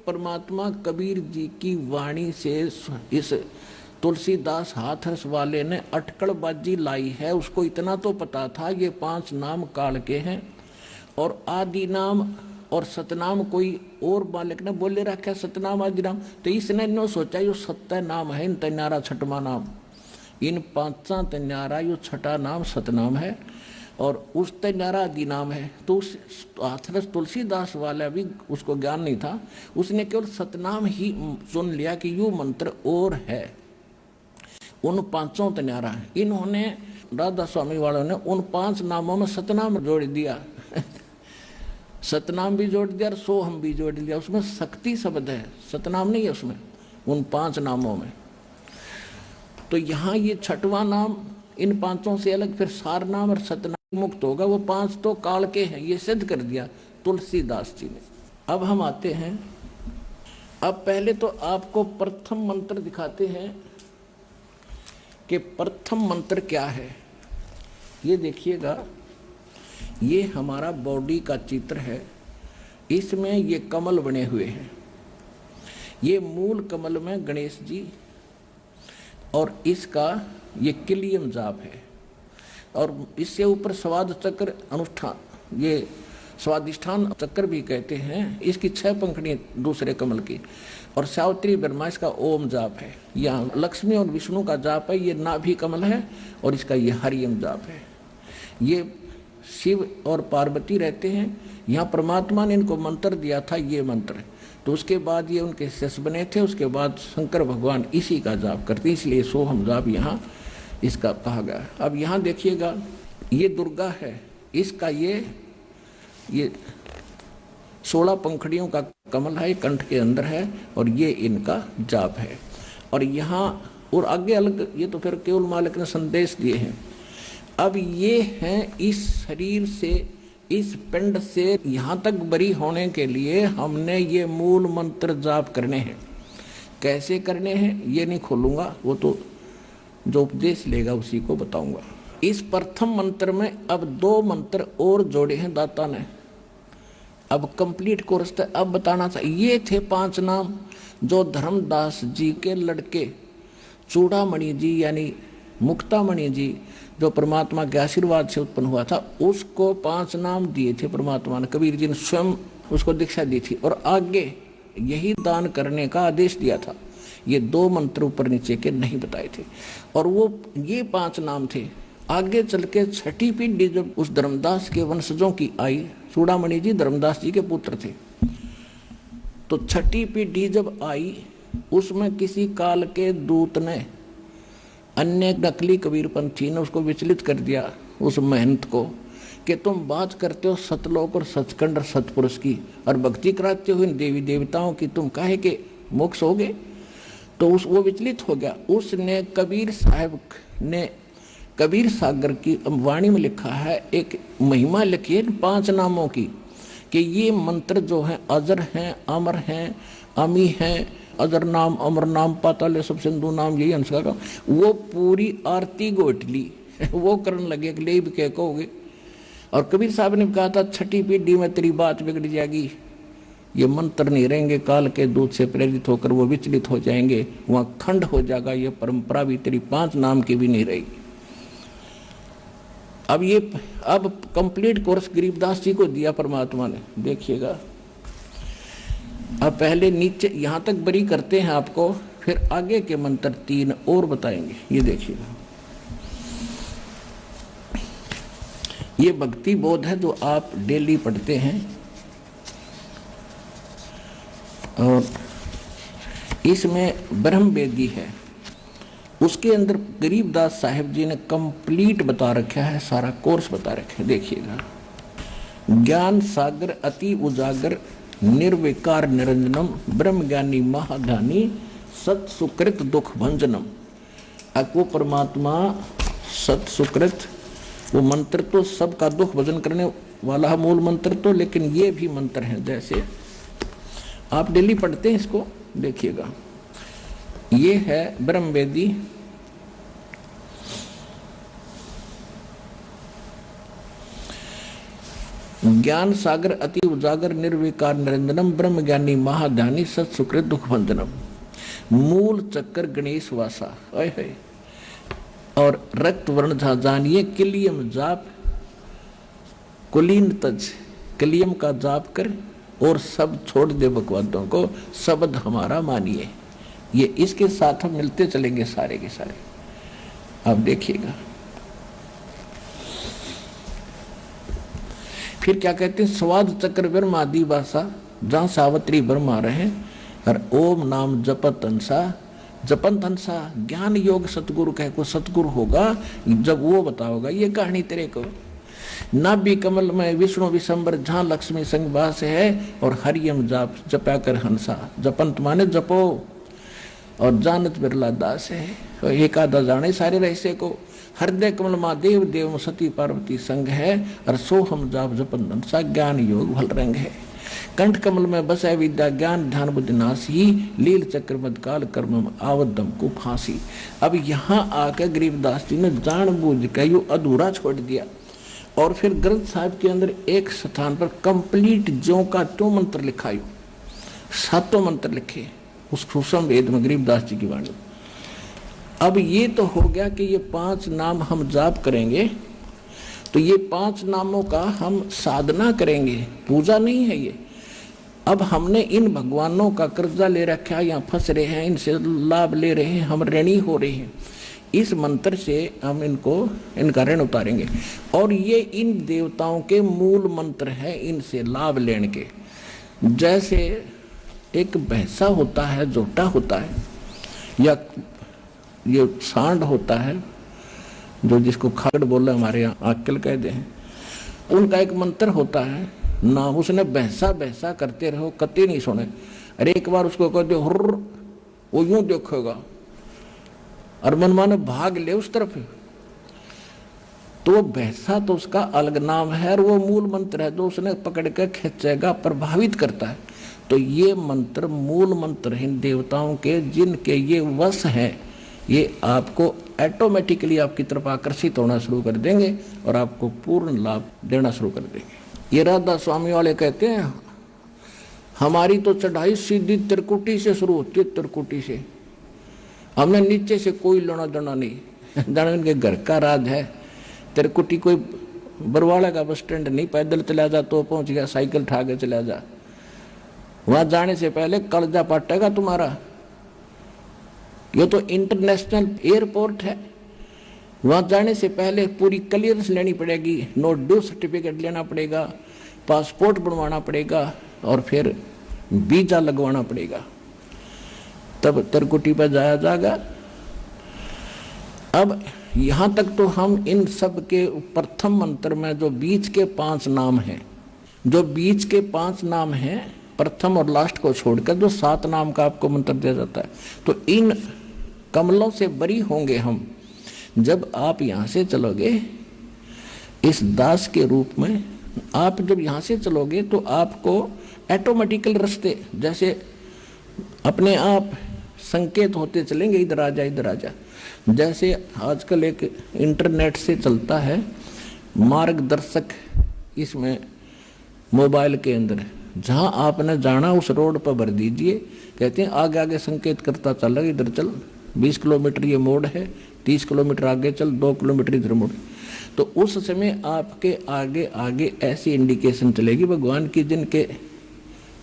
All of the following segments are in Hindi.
परमात्मा कबीर जी की वाणी से इस तुलसीदास हाथरस वाले ने अटकड़बाजी लाई है। उसको इतना तो पता था ये 5 नाम काल के हैं और आदि नाम और सतनाम कोई और मालिक ने बोले रखा सतनाम आदि नाम। तो इसने नो सोचा यो सत्य नाम है, इन तन्यारा छठवा नाम, इन 5 तन्यारा यो छठा नाम सतनाम है और उस तन्यारा आदि नाम है। तो उस हाथरस तुलसीदास वाला भी उसको ज्ञान नहीं था, उसने केवल सतनाम ही सुन लिया कि यू मंत्र और है उन 5 तन्यारा है। इन्होंने राधा स्वामी वालों ने उन 5 नामों में सतनाम जोड़ दिया सतनाम भी जोड़ दिया और सोहम भी जोड़ दिया। उसमें शक्ति शब्द है, सतनाम नहीं है उसमें, उन 5 नामों में। तो यहाँ ये छठवां नाम इन 5 से अलग, फिर सार नाम और सतनाम मुक्त होगा। वो 5 तो काल के हैं, ये सिद्ध कर दिया तुलसीदास जी ने। अब हम आते हैं, अब पहले तो आपको प्रथम मंत्र दिखाते हैं कि प्रथम मंत्र क्या है। ये देखिएगा, ये हमारा बॉडी का चित्र है, इसमें ये कमल बने हुए हैं। ये मूल कमल में गणेश जी और इसका ये किलियम जाप है और इससे ऊपर स्वाद चक्र अनुष्ठान, ये स्वादिष्ठान चक्र भी कहते हैं। इसकी 6 पंखुड़ी दूसरे कमल की और सावित्री ब्रह्मा इसका ओम जाप है। यहाँ लक्ष्मी और विष्णु का जाप है, ये नाभि कमल है और इसका ये हरियम जाप है। ये शिव और पार्वती रहते हैं, यहाँ परमात्मा ने इनको मंत्र दिया था ये मंत्र। तो उसके बाद ये उनके शिष्य बने थे, उसके बाद शंकर भगवान इसी का जाप करते, इसलिए सोहम जाप यहाँ इसका कहा गया। अब यहाँ देखिएगा, ये दुर्गा है, इसका ये 16 पंखुड़ियों का कमल है, कंठ के अंदर है और ये इनका जाप है। और यहाँ और आगे अलग, ये तो फिर केवल मालिक ने संदेश दिए हैं। अब ये हैं इस शरीर से, इस पिंड से यहाँ तक बरी होने के लिए हमने ये मूल मंत्र जाप करने हैं। कैसे करने हैं ये नहीं खोलूंगा, वो तो जो उपदेश लेगा उसी को बताऊंगा। इस प्रथम मंत्र में अब 2 मंत्र और जोड़े हैं दाता ने। अब कंप्लीट कोर्स था, अब बताना था। ये थे 5 नाम जो धर्मदास जी के लड़के चूड़ामणि जी यानी मुक्तामणि जी, जो परमात्मा के आशीर्वाद से उत्पन्न हुआ था, उसको 5 नाम दिए थे परमात्मा ने। कबीर जी ने स्वयं उसको दीक्षा दी थी और आगे यही दान करने का आदेश दिया था। ये 2 मंत्र ऊपर नीचे के नहीं बताए थे और वो ये 5 नाम थे। आगे चल के 6ठी पीढ़ी जब उस धर्मदास के वंशजों की आई, चूड़ामणि जी धर्मदास जी के पुत्र थे, तो 6ठी पीढ़ी जब आई उसमें किसी काल के दूत ने, अन्य नकली कबीरपंथी ने उसको विचलित कर दिया उस महंत को कि तुम बात करते हो सतलोक और सचखंड और सतपुरुष की और भक्ति कराते हो इन देवी देवताओं की, तुम काहे के मोक्ष हो गए। तो वो विचलित हो गया। उसने कबीर साहब ने कबीर सागर की वाणी में लिखा है, एक महिमा लिखी है 5 नामों की कि ये मंत्र जो हैं अजर हैं, अमर हैं, अमी हैं, अजर नाम, अमर नाम, पाताल सब सिंधु नाम, यही अंश का। वो पूरी आरती गोटली वो करने लगे, ले भी क्या कहोगे। और कबीर साहब ने कहा था 6ठी पीढ़ी में तेरी बात बिगड़ जाएगी, ये मंत्र नहीं रहेंगे, काल के दूत से प्रेरित होकर वो विचलित हो जाएंगे, वहाँ खंड हो जाएगा, ये परंपरा भी तेरी 5 नाम की भी नहीं रहेगी। अब कंप्लीट कोर्स गरीबदास जी को दिया परमात्मा ने। देखिएगा, अब पहले नीचे यहाँ तक बरी करते हैं आपको, फिर आगे के मंत्र 3 और बताएंगे। ये देखिएगा, ये भक्ति बोध है जो आप डेली पढ़ते हैं और इसमें ब्रह्म वेदी है, उसके अंदर गरीबदास साहिब जी ने कंप्लीट बता रखा है, सारा कोर्स बता रखा है। देखिएगा, ज्ञान सागर अति उजागर निर्विकार निरंजनम ब्रह्म ज्ञानी महाध्यानी सत सुकृत दुख भंजनम। अब वो परमात्मा सत सुकृत, वो मंत्र तो सबका दुख भजन करने वाला मूल मंत्र तो, लेकिन ये भी मंत्र हैं जैसे आप डेली पढ़ते हैं इसको। देखिएगा, ये है ब्रह्म वेदी, ज्ञान सागर अति उजागर निर्विकार निरंजनम ब्रह्म ज्ञानी महाध्यानी सत सुकृत दुख भंजनम मूल चक्कर गणेश वासा है। और रक्त वर्ण था जानिए किलियम जाप कुलीन तज, किलियम का जाप कर और सब छोड़ दे बकवादों को, शब्द हमारा मानिए। ये इसके साथ हम मिलते चलेंगे सारे के सारे। अब देखिएगा फिर क्या कहते हैं, स्वाद चक्र ब्रह्म आदि भाषा जहां सावित्री ब्रह्मा रहे और ओम नाम जपत अंसा, जपन तंसा ज्ञान योग सतगुरु कह को सतगुरु होगा जब वो बताओगा ये कहानी तेरे को। नाभि कमल में विष्णु विशंबर जहां लक्ष्मी संग वास है और हरियम जाप जपा कर हंसा, जपंत माने जपो और जानत बिरला दास है। एक आधा जाने सारे रहस्य को, हृदय कमल महादेव देव सती पार्वती संग है और सो हम जाप जपन हंसा ज्ञान योग भल रंग है। कंठ कमल में बसे विद्या ज्ञान ध्यान बुद्धि नासी, लील चक्र मद काल कर्म आवदम को फांसी। अब यहाँ आकर गरीबदास जी ने जानबूझ कर यू अधूरा छोड़ दिया और फिर ग्रंथ साहिब के अंदर एक स्थान पर कंप्लीट ज्यों का त्यों मंत्र लिखा, यू सातों मंत्र लिखे उस सूक्ष्म वेद में गरीबदास जी की वाणी। अब ये तो हो गया कि ये 5 नाम हम जाप करेंगे, तो ये 5 नामों का हम साधना करेंगे, पूजा नहीं है ये। अब हमने इन भगवानों का कर्जा ले रखा है, यहाँ फंस रहे हैं, इनसे लाभ ले रहे हैं, हम ऋणी हो रहे हैं। इस मंत्र से हम इनका ऋण उतारेंगे और ये इन देवताओं के मूल मंत्र है, इनसे लाभ लेने के। जैसे एक भैंसा होता है, जोटा होता है, या ये सांड होता है जो जिसको खागड़ बोल रहे हमारे यहाँ आकल कहते हैं, उनका एक मंत्र होता है ना, उसने भैंसा भैंसा करते रहो कति नहीं सुने। अरे एक बार उसको कह दो हुर्र, वो यूं देखेगा और मनमाने भाग ले उस तरफ, तो वो भैंसा तो उसका अलग नाम है और वो मूल मंत्र है जो उसने पकड़ कर खींचेगा, प्रभावित करता है। तो ये मंत्र मूल मंत्र इन देवताओं के जिनके ये वश है, ये आपको ऑटोमेटिकली आपकी तरफ आकर्षित होना शुरू कर देंगे और आपको पूर्ण लाभ देना शुरू कर देंगे। ये राधा स्वामी वाले कहते हैं हमारी तो चढ़ाई सीधी त्रिकुटी से शुरू होती है, त्रिकुटी से, हमने नीचे से कोई लेना देना नहीं। जाना इनके घर का राज है। त्रिकुटी कोई बरवाड़ा का बस स्टैंड नहीं, पैदल चला जा तो पहुंच गया, साइकिल उठा के चला जा, वहां जाने से पहले कलजा पाटेगा तुम्हारा। ये तो इंटरनेशनल एयरपोर्ट है, वहां जाने से पहले पूरी क्लियरेंस लेनी पड़ेगी, नो ड्यू सर्टिफिकेट लेना पड़ेगा, पासपोर्ट बनवाना पड़ेगा और फिर वीजा लगवाना पड़ेगा, तब त्रिकुटी पर जाया जाएगा। अब यहां तक तो हम इन सब के प्रथम मंत्र में जो बीच के 5 नाम हैं, जो बीच के 5 नाम हैं, प्रथम और लास्ट को छोड़कर जो 7 नाम का आपको मंत्र दिया जाता है, तो इन कमलों से बरी होंगे हम। जब आप यहां से चलोगे इस दास के रूप में, आप जब यहां से चलोगे तो आपको ऑटोमेटिकल रास्ते जैसे अपने आप संकेत होते चलेंगे, इधर आ जा इधर आ जा। जैसे आजकल एक इंटरनेट से चलता है मार्गदर्शक, इसमें मोबाइल के अंदर जहां आपने जाना उस रोड पर भर दीजिए, कहते हैं आगे आगे संकेत करता चल रहा, इधर चल 20 किलोमीटर ये मोड़ है, 30 किलोमीटर आगे चल, 2 किलोमीटर इधर मोड़। तो उस समय आपके आगे आगे ऐसी इंडिकेशन चलेगी भगवान की, जिनके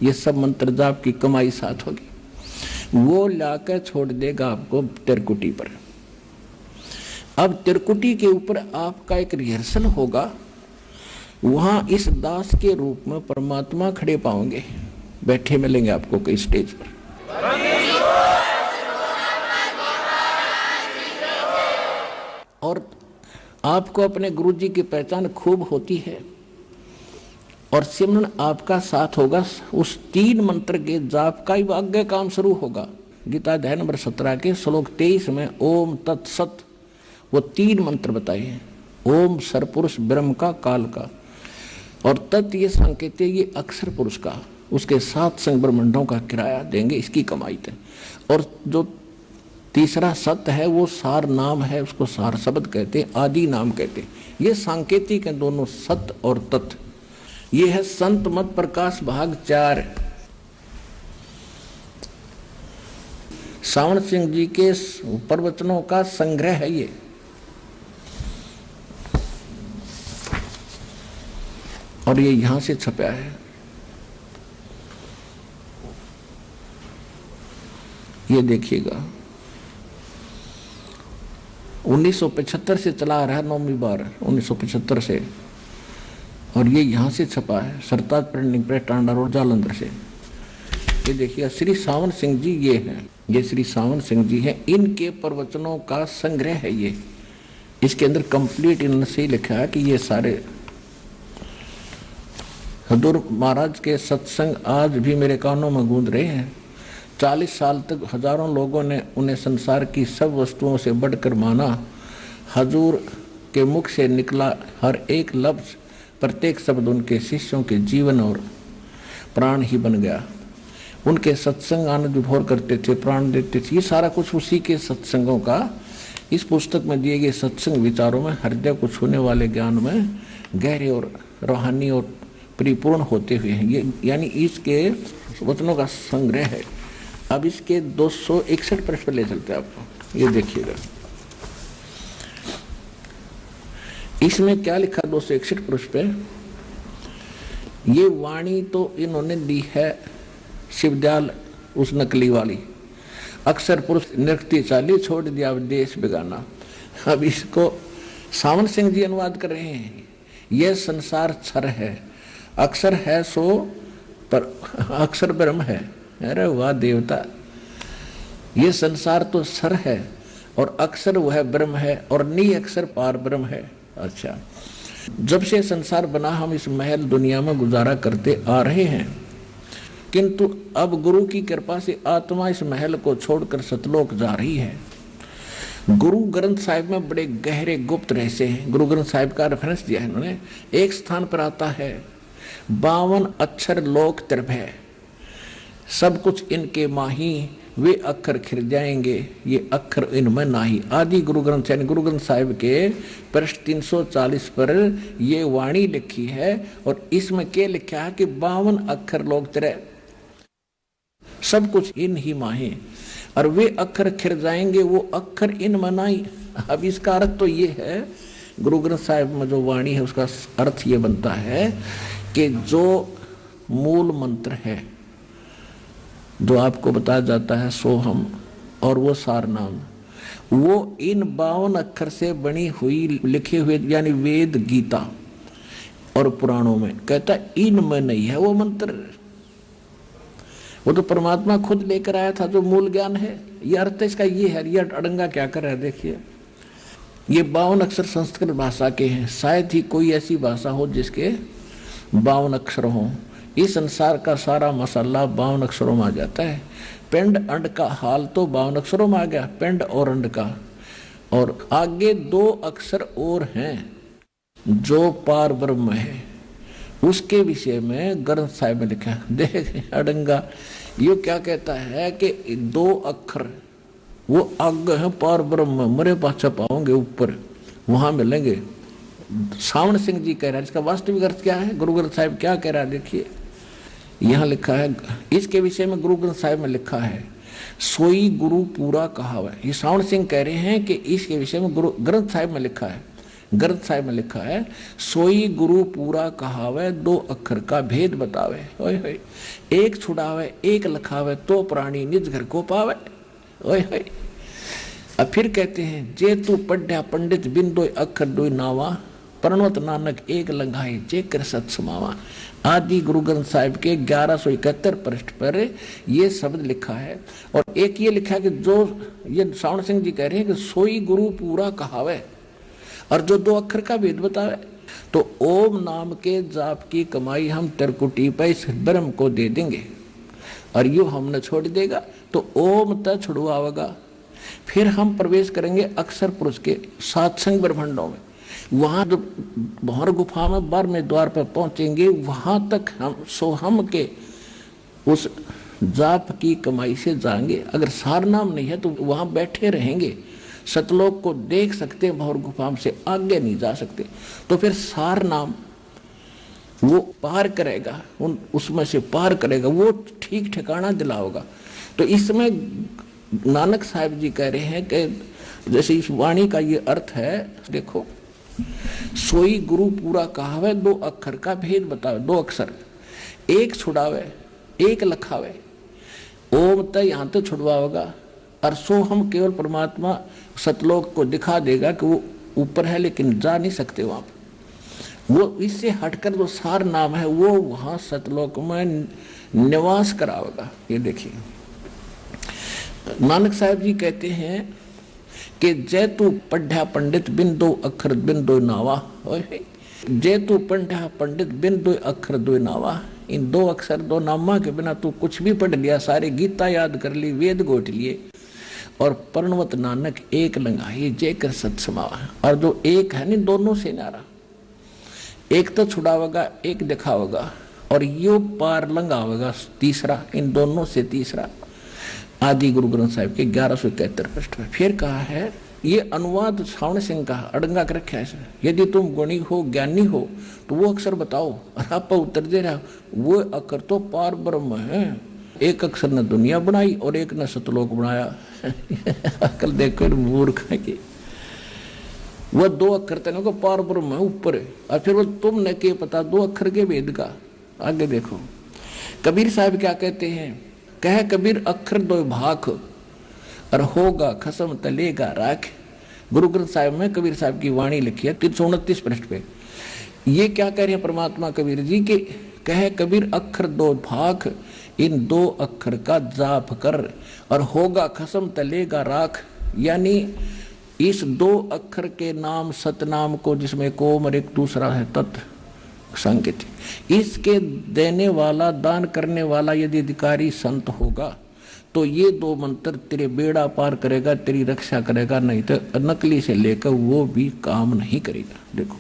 ये सब मंत्र जाप की कमाई साथ होगी, वो लाकर छोड़ देगा आपको त्रिकुटी पर। अब त्रिकुटी के ऊपर आपका एक रिहर्सल होगा, वहां इस दास के रूप में परमात्मा खड़े पाओगे, बैठे मिलेंगे आपको कई स्टेज पर। और आपको अपने गुरु जी की पहचान खूब होती है और सिमरन आपका साथ होगा। उस 3 मंत्र के जाप का ही आगे काम शुरू होगा। गीता अध्याय नंबर 17 के श्लोक 23 में ओम तत्सत वो 3 मंत्र बताए हैं। ओम सरपुरुष ब्रह्म का, काल का, और तत् ये संकेत ये अक्षर पुरुष का, उसके 7 संग ब्रह्मंडों का किराया देंगे, इसकी कमाई थे। और जो तीसरा सत्य है वो सार नाम है, उसको सार शब्द कहते हैं, आदि नाम कहते हैं। ये सांकेतिक है दोनों, सत्य और तत्। ये है संत मत प्रकाश भाग 4। सावन सिंह जी के प्रवचनों का संग्रह है ये। और ये यहां से छपा है। ये देखिएगा 1975 से चला आ रहा है, 9वीं बार 1975 से। और ये यहाँ से छपा है Sartaj printing press, Tanda road, Jalandhar से। ये देखिए श्री सावन सिंह जी ये हैं, ये श्री सावन सिंह जी हैं। इनके प्रवचनों का संग्रह है ये। इसके अंदर कंप्लीट इन्होंने से लिखा है कि ये सारे हजूर महाराज के सत्संग आज भी मेरे कानों में गूंज रहे हैं। 40 साल तक हजारों लोगों ने उन्हें संसार की सब वस्तुओं से बढ़कर माना। हजूर के मुख से निकला हर एक लफ्ज, प्रत्येक शब्द उनके शिष्यों के जीवन और प्राण ही बन गया। उनके सत्संग आनंद विभोर करते थे, प्राण देते थे। ये सारा कुछ उसी के सत्संगों का इस पुस्तक में दिए गए सत्संग विचारों में हृदय को छूने वाले ज्ञान में गहरे और रूहानी और परिपूर्ण होते हुए हैं। ये यानी इसके वचनों का संग्रह है। अब इसके 261 पृष्ठ पर ले चलते हैं आपको। ये देखिएगा इसमें क्या लिखा 261 पृष्ठ पे। ये वाणी तो इन्होंने दी है शिवदयाल उस नकली वाली। अक्सर पुरुष नृत्य चाली छोड़ दिया देश बेगाना। अब इसको सावन सिंह जी अनुवाद कर रहे हैं। यह संसार छर है, अक्सर है सो पर अक्सर ब्रह्म है। अरे वाह देवता, ये संसार तो सर है और अक्सर वह ब्रह्म है और नी अक्सर पार ब्रह्म है। अच्छा, जब से संसार बना हम इस महल दुनिया में गुजारा करते आ रहे हैं, किंतु अब गुरु की कृपा से आत्मा इस महल को छोड़कर सतलोक जा रही है। गुरु ग्रंथ साहिब में बड़े गहरे गुप्त रहस्य हैं। गुरु ग्रंथ साहिब का रेफरेंस दिया है इन्होंने। एक स्थान पर आता है 52 अक्षर लोक त्रिभय, सब कुछ इनके माही, वे अक्षर खिर जाएंगे, ये अक्षर इनमें नाही। आदि गुरु ग्रंथ यानी गुरु ग्रंथ साहिब के पृष्ठ 340 पर ये वाणी लिखी है। और इसमें क्या लिखा है कि 52 अक्षर लोक त्रिभय, सब कुछ इन ही माही, और वे अक्षर खिर जाएंगे, वो अक्षर इन मनाई। अब इसका अर्थ तो ये है, गुरु ग्रंथ साहिब में जो वाणी है उसका अर्थ ये बनता है कि जो मूल मंत्र है जो आपको बताया जाता है सोहम और वो सार नाम, वो इन 52 अक्षर से बनी हुई लिखे हुए यानी वेद, गीता और पुराणों में कहता इनमें नहीं है वो मंत्र। वो तो परमात्मा खुद लेकर आया था जो मूल ज्ञान है। ये अर्थ इसका ये है। ये अड़ंगा क्या कर रहा है देखिए। ये 52 अक्षर संस्कृत भाषा के हैं। शायद ही कोई ऐसी भाषा हो जिसके 52 अक्षर हों। इस संसार का सारा मसाला 52 अक्षरों में आ जाता है। पिंड अंड का हाल तो 52 अक्षरों में आ गया, पिंड और अंड का। और आगे 2 अक्षर और हैं जो पार ब्रह्म है, उसके विषय में ग्रंथ साहिब में लिखा है। देख अड़ंगा ये क्या कहता है कि 2 अक्षर वो आगे है पार ब्रह्म, मरे पाछा पाओगे ऊपर, वहां मिलेंगे। सावन सिंह जी कह रहा है। इसका वास्तविक अर्थ क्या है, गुरु ग्रंथ साहिब क्या कह रहा है देखिए। यहाँ लिखा है इसके विषय में गुरु ग्रंथ साहिब में लिखा है सोई गुरु पूरा कहावै। ये सावन सिंह कह रहे हैं कि इसके विषय में गुरु ग्रंथ साहिब में लिखा है। ग्रंथ साहिब में लिखा है सोई गुरु पूरा कहावै, 2 अक्षर का भेद बतावे। ओए होए, एक छुड़ावे एक लखावे, तो प्राणी निज घर को पावे। ओए होए। अब फिर कहते हैं जे तू पढ़्या पंडित बिन 2 अक्षर 2 नावा, प्रणवत नानक एक लंघाई जे कर सत समावा। आदि गुरु ग्रंथ साहिब के 1171 पृष्ठ पर ये शब्द लिखा है। और एक ये लिखा है कि जो ये सावन सिंह जी कह रहे हैं कि सोई गुरु पूरा कहावे और जो 2 अक्षर का भेद बतावे। तो ओम नाम के जाप की कमाई हम तरकुटी पे इस ब्रह्म को दे देंगे और यो हमने छोड़ देगा तो ओम त छुड़वाएगा। फिर हम प्रवेश करेंगे अक्षर पुरुष के सात्संग ब्रह्मांडों में। वहां जो भौर गुफा में 12वें द्वार पर पहुंचेंगे, वहां तक हम सोहम के उस जाप की कमाई से जाएंगे। अगर सार नाम नहीं है तो वहां बैठे रहेंगे, सतलोक को देख सकते हैं, भौर गुफा से आगे नहीं जा सकते। तो फिर सार नाम वो पार करेगा, उसमें से पार करेगा, वो ठीक ठिकाना दिलाओगा। तो इसमें नानक साहब जी कह रहे हैं कि जैसे इस वाणी का ये अर्थ है, देखो, सोई गुरु पूरा कहावे, दो अक्षर का भेद बतावे। दो अक्षर, एक छुड़ावे एक लखावे। ओम तो यहां तो छुड़वाओगा, और सो हम केवल परमात्मा सतलोक को दिखा देगा कि वो ऊपर है, लेकिन जा नहीं सकते वहां पर। वो इससे हटकर जो सार नाम है वो वहां सतलोक में निवास करावेगा। ये देखिए नानक साहब जी कहते हैं कि जय तू पढ़ा पंडित बिन दो अक्षर बिन दो नावा। जय तू पढ़ा पंडित बिन दो अक्षर दो नावा। इन दो अक्षर दो नामा के बिना तू कुछ भी पढ़ लिया, सारे गीता याद कर ली, वेद गोट लिए, और पर्णवत नानक एक लंगाई जय कर सत समावा। और जो एक है नहीं, दोनों से नारा, एक तो छुड़ावेगा एक दिखावेगा, और यो पार लंगावेगा तीसरा, इन दोनों से तीसरा। आदि गुरु ग्रंथ साहिब के 1171 पृष्ठ में फिर कहा है, ये अनुवाद श्रावण सिंह का अड़ंगा कर रखा है। यदि तुम गुणी हो ज्ञानी हो तो वो अक्षर बताओ, और आप उत्तर दे रहा वो अक्षर तो पार ब्रह्म है। एक अक्षर ने दुनिया बनाई और एक ने सतलोक बनाया। अकल देखो मूर्ख की, वह दो अक्षर तेने को पार ब्रह्म है ऊपर है, और फिर वो तुमने के पता दो अक्षर के वेद का। आगे देखो कबीर साहब क्या कहते हैं, कह कबीर अक्षर दो भाख, और होगा खसम तलेगा राख। गुरु ग्रंथ साहिब में कबीर साहब की वाणी लिखी है 329 पृष्ठ पे। ये क्या कह रहे हैं परमात्मा कबीर जी के, कह कबीर अक्षर दो भाख, इन दो अक्षर का जाप कर, और होगा खसम तलेगा राख। यानी इस दो अक्षर के नाम सतनाम को, जिसमें कोम और एक दूसरा है तत् संकेत, इसके देने वाला दान करने वाला यदि अधिकारी संत होगा तो ये दो मंत्र तेरे बेड़ा पार करेगा, तेरी रक्षा करेगा, नहीं तो नकली से लेकर वो भी काम नहीं करेगा। देखो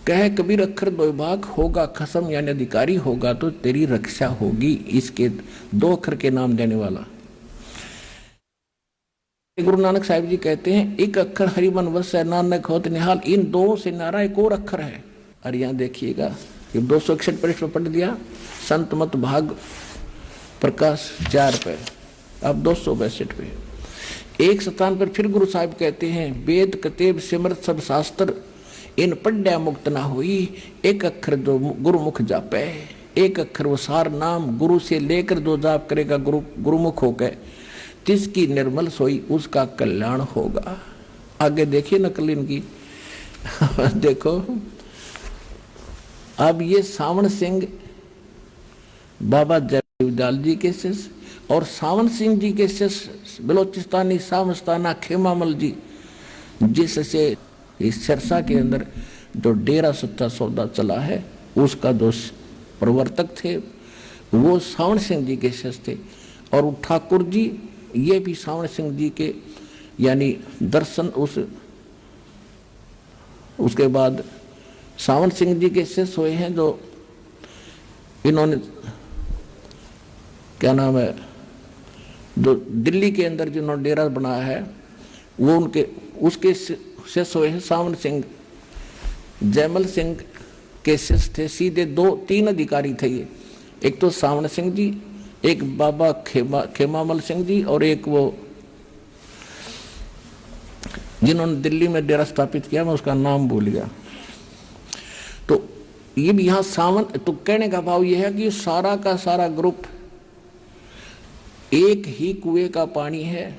कहे कबीर अक्षर दो भाग, होगा खसम यानी अधिकारी होगा तो तेरी रक्षा होगी, इसके दो अक्षर के नाम देने वाला। गुरु नानक साहिब जी कहते हैं, एक अक्षर हरिमन वस है नानक होत निहाल। इन दो से नारा एक और अक्षर है। और यहाँ देखिएगा 261 पृष्ठ पर पढ़ दिया, संत मत भाग प्रकाश 4 पे, अब 262 पे। एक स्थान पर फिर गुरु साहिब कहते हैं, वेद कतेब सिमरत सब शास्त्र, इन पढ़्या मुक्त ना हुई, एक अक्षर जो गुरुमुख जापे। एक अक्षर वो सार नाम गुरु से लेकर जो जाप करेगा गुरुमुख होकर, तिसकी निर्मल सोई उसका कल्याण होगा। आगे देखिए नकल इनकी। देखो अब ये सावन सिंह बाबा जयविदाल जी के शिष्य और सावन सिंह जी के शिष्य बलोचिस्तानी सामस्ताना खेमामल जी, जिससे इस सिरसा के अंदर जो डेरा सच्चा सौदा चला है उसका जो प्रवर्तक थे वो सावन सिंह जी के शिष्य थे। और ठाकुर जी ये भी सावन सिंह जी के यानी दर्शन उसके बाद सावन सिंह जी के शिष्य हुए हैं। जो इन्होंने क्या नाम है, जो दिल्ली के अंदर जिन्होंने डेरा बनाया है वो उनके उसके शिष्य हुए हैं सावन सिंह। जयमल सिंह के शिष्य थे सीधे 2-3 अधिकारी थे ये, एक तो सावन सिंह जी, एक बाबा खेमामल सिंह जी, और एक वो जिन्होंने दिल्ली में डेरा स्थापित किया, मैं उसका नाम भूल गया। तो ये भी यहाँ सावन, तो कहने का भाव ये है कि सारा का सारा ग्रुप एक ही कुएं का पानी है।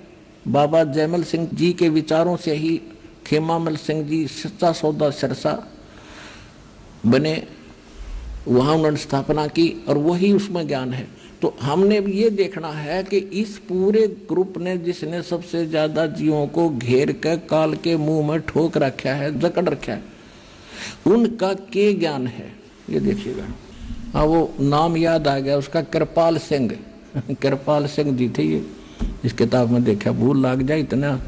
बाबा जयमल सिंह जी के विचारों से ही खेमामल सिंह जी सच्चा सौदा सिरसा बने, वहां उन्होंने स्थापना की और वही उसमें ज्ञान है। तो हमने भी ये देखना है कि इस पूरे ग्रुप ने जिसने सबसे ज्यादा जीवों को घेर कर काल के मुंह में ठोक रखा है, जकड़ रखा है, उनका के ज्ञान है ये देखिएगा। हाँ वो नाम याद आ गया उसका, कृपाल सिंह। कृपाल सिंह जी थे ये, इस किताब में देखा, भूल लग जाए इतना।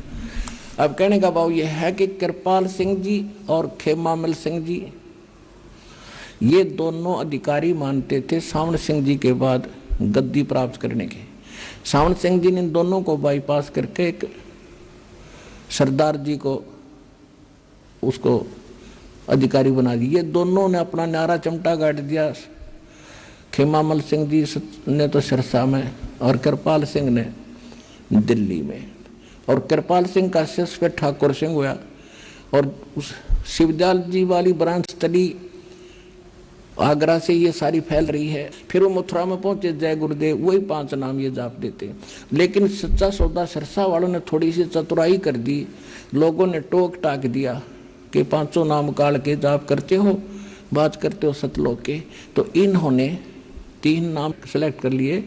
अब कहने का भाव यह है कि कृपाल सिंह जी और खेमामल सिंह जी ये दोनों अधिकारी मानते थे सावन सिंह जी के बाद गद्दी प्राप्त करने के। सावन सिंह जी ने इन दोनों को बाईपास करके एक सरदार जी को उसको अधिकारी बना दिए। ये दोनों ने अपना न्यारा चमटा गाड़ दिया। खेमामल सिंह जी ने तो सिरसा में और कृपाल सिंह ने दिल्ली में, और कृपाल सिंह का शिष्य फिर ठाकुर सिंह हुआ। और उस शिवदयाल जी वाली ब्रांच चली आगरा से, ये सारी फैल रही है। फिर वो मथुरा में पहुंचे, जय गुरुदेव, वही 5 नाम ये जाप देते हैं। लेकिन सच्चा सौदा सिरसा वालों ने थोड़ी सी चतुराई कर दी, लोगों ने टोक टाक दिया कि 5 नाम काल के जाप करते हो, बात करते हो सतलोक के। तो इन्होंने 3 नाम सेलेक्ट कर लिए,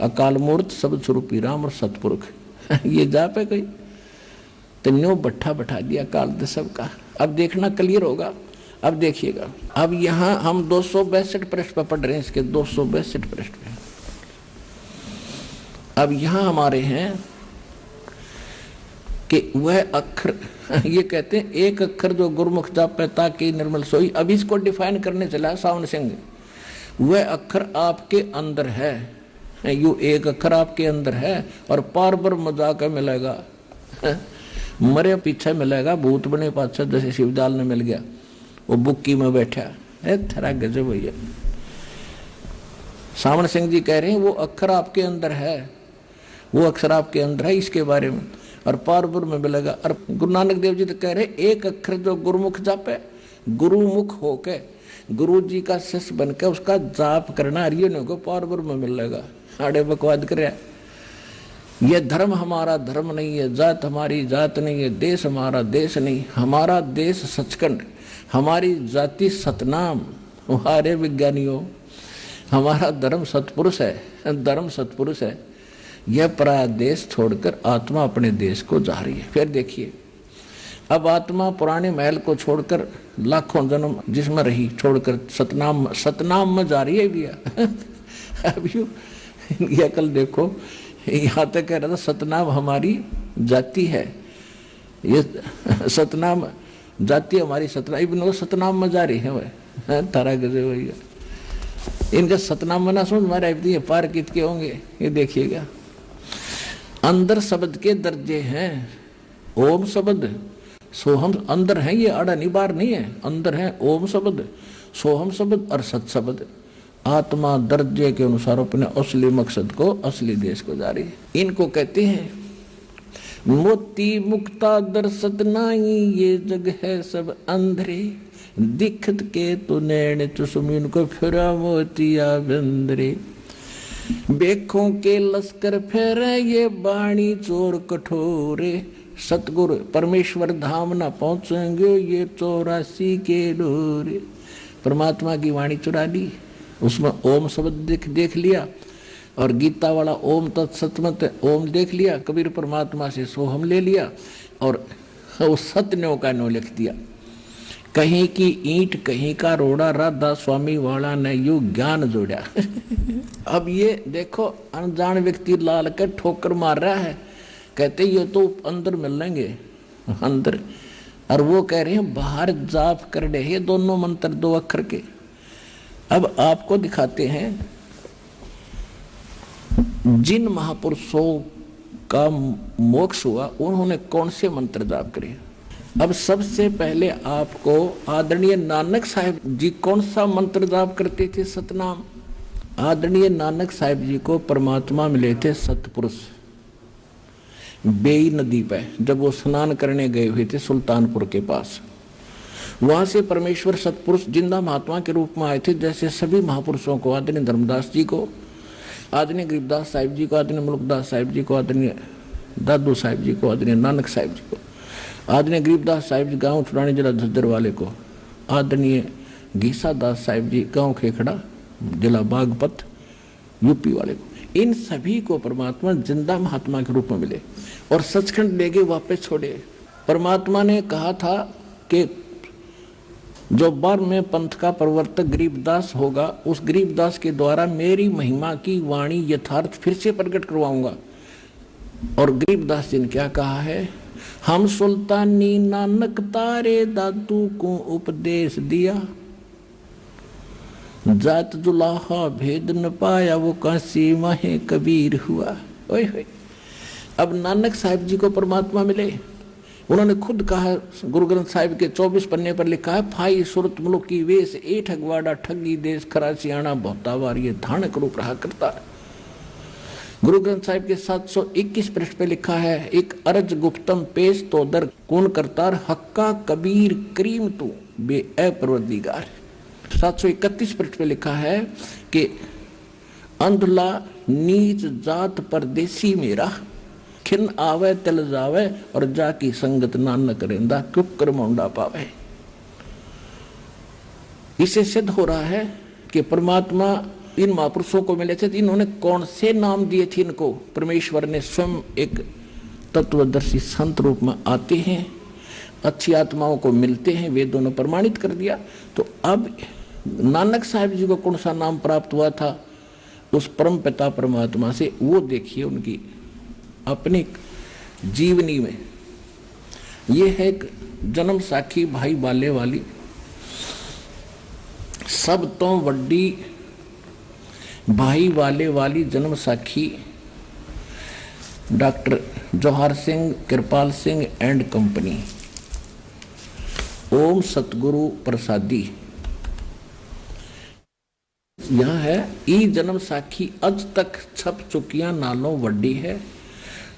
अकाल मूर्त, शब्द स्वरूपी राम और सतपुरुष। ये जाप है कोई? तो न्यो बैठा दिया काल दे सबका। अब देखना क्लियर होगा। अब देखिएगा, अब यहां हम 262 पृष्ठ पर पढ़ रहे हैं, इसके 262 पृष्ठ पे। अब यहां हमारे हैं कि वह अक्षर, ये कहते हैं एक अक्षर जो गुरुमुख जापे ताकि निर्मल सोई। अब इसको डिफाइन करने चला सावन सिंह। वह अक्षर आपके अंदर है, यू एक अक्षर आपके अंदर है और पार पर मजाक मिलेगा, मरे पीछे मिलेगा, भूत बने पाछे, जैसे शिवदयाल ने मिल गया, वो बुक्की में बैठा है। थरा गजब भैया। सावन सिंह जी कह रहे हैं वो अक्षर आपके अंदर है, वो अक्षर आपके अंदर है, इसके बारे में। और पारपुर में मिलेगा। और गुरु नानक देव जी तो कह रहे एक अक्षर जो गुरुमुख जापे, गुरुमुख होके गुरु जी का शिष्य बनकर उसका जाप करना, हरियो को पारपुर में मिलेगा। आड़े बकवाद करे। ये धर्म हमारा धर्म नहीं है, जात हमारी जात नहीं है, देश हमारा देश नहीं, हमारा देश सचखंड, हमारी जाति सतनाम। हमारे विज्ञानियों, हमारा धर्म सतपुरुष है, धर्म सतपुरुष है। यह पराया देश छोड़कर आत्मा अपने देश को जा रही है। फिर देखिए, अब आत्मा पुराने महल को छोड़कर लाखों जन्म जिसमें रही छोड़कर सतनाम में जा रही है भैया। अब ये अकल देखो, यहाँ तक कह रहा था सतनाम हमारी जाति है, ये सतनाम जाति हमारी सतनाम, सतनाम में जा रही है वह तारा गजे भैया। इनका सतनाम में ना समझ मारे ये पार कित के होंगे। ये देखिएगा, अंदर शब्द के दर्जे हैं। ओम शब्द, सोहम अंदर है, ये आड़ा नहीं बाहर नहीं है, अंदर है ओम शब्द, सोहम शब्द और सत शब्द। आत्मा दर्जे के अनुसार अपने असली मकसद को, असली देश को जा रही है। इनको कहते हैं मोती मुक्ता दर्शत नाई, ये जग है सब अंधरे, दिखत के तो नैन चुसमीन को फिरा मोतिया बंदरे। बेखों के लश्कर फेरे, ये बाणी चोर कठोरे, सतगुरु परमेश्वर धाम न पहुंचेंगे, ये 84 के डोरे। परमात्मा की वाणी चुरा ली, उसमें ओम शब्द देख लिया, और गीता वाला ओम तत्सतमत ओम देख लिया, कबीर परमात्मा से सोहम ले लिया, और वो सत्यों का नो लिख दिया। कहीं की ईंट कहीं का रोड़ा, राधा स्वामी वाला ने यू ज्ञान जोड़ा। अब ये देखो, अनजान व्यक्ति लाल के ठोकर मार रहा है, कहते ये तो अंदर मिलेंगे अंदर, और वो कह रहे हैं बाहर जाप कर रहे हैं दोनों मंत्र 2 अक्षर के। अब आपको दिखाते हैं जिन महापुरुषों का मोक्ष हुआ उन्होंने कौन से मंत्र जाप करे। अब सबसे पहले आपको आदरणीय नानक साहिब जी कौन सा मंत्र जाप करते थे? सतनाम। आदरणीय नानक साहिब जी को परमात्मा मिले थे सतपुरुष, बेई नदी पे, जब वो स्नान करने गए हुए थे सुल्तानपुर के पास। वहां से परमेश्वर सतपुरुष जिंदा महात्मा के रूप में आए थे। जैसे सभी महापुरुषों को, आदरणीय धर्मदास जी को, आदरणीय गरीबदास साहिब जी को, आदरणीय मुल्कदास साहिब जी को, आदरणीय दादू साहिब जी को, आदरणीय नानक साहिब जी को, आदरणीय गरीबदास साहिब जी गांव छुड़ाने जिला झज्जर वाले को, आदरणीय घीसा दास साहिब जी गांव खेखड़ा जिला बागपत यूपी वाले को, इन सभी को परमात्मा जिंदा महात्मा के रूप में मिले और सचखंड ले गए, वापस छोड़े। परमात्मा ने कहा था कि जो 12वें पंथ का प्रवर्तक गरीबदास होगा, उस गरीबदास के द्वारा मेरी महिमा की वाणी यथार्थ फिर से प्रकट करवाऊंगा। और गरीबदास जी ने क्या कहा है? हम सुल्तानी नानक तारे दादू को उपदेश दिया, जात जुलाहा भेद न पाया, वो काशी माहे कबीर हुआ। ओए होए। अब नानक साहिब जी को परमात्मा मिले, उन्होंने खुद कहा, गुरु ग्रंथ साहिब के 24 पन्ने पर लिखा है, फाई सुरत मुल्क की वेश ए ठगवाड़ा ठगी देश खरा सियाणा बहुतावार ये धानक रूप रहा करता है। गुरु ग्रंथ साहिब के 721 पृष्ठ पे लिखा है, एक अरज गुप्तम पेश तो दर कौन करतार हक्का कबीर करीम तू बे ए परवरदिगार। 731 पृष्ठ पे लिखा है कि अंधला नीच जात परदेसी मेरा खिन आवे तिल जावे और जाकी संगत नानक रेंदा कुकर मोंडा पावे। इससे सिद्ध हो रहा है कि परमात्मा इन महापुरुषों को मिले थे, इन्होंने कौन से नाम दिए थे इनको। परमेश्वर ने स्वयं एक तत्वदर्शी संत रूप में आते हैं, अच्छी आत्माओं को मिलते हैं, वेदों ने प्रमाणित कर दिया। तो अब नानक साहिब जी को कौन सा नाम प्राप्त हुआ था उस परम पिता परमात्मा से, वो देखिए उनकी अपनी जीवनी में। ये है एक जन्म साखी भाई बाले वाली, सब तो वड्डी भाई वाले वाली Janamsakhi doctor Jawahar Singh Kripal Singh and company, ओम सतगुरु प्रसादी। यह है ई जन्म साखी अज तक छप चुकिया नालों वड्डी है,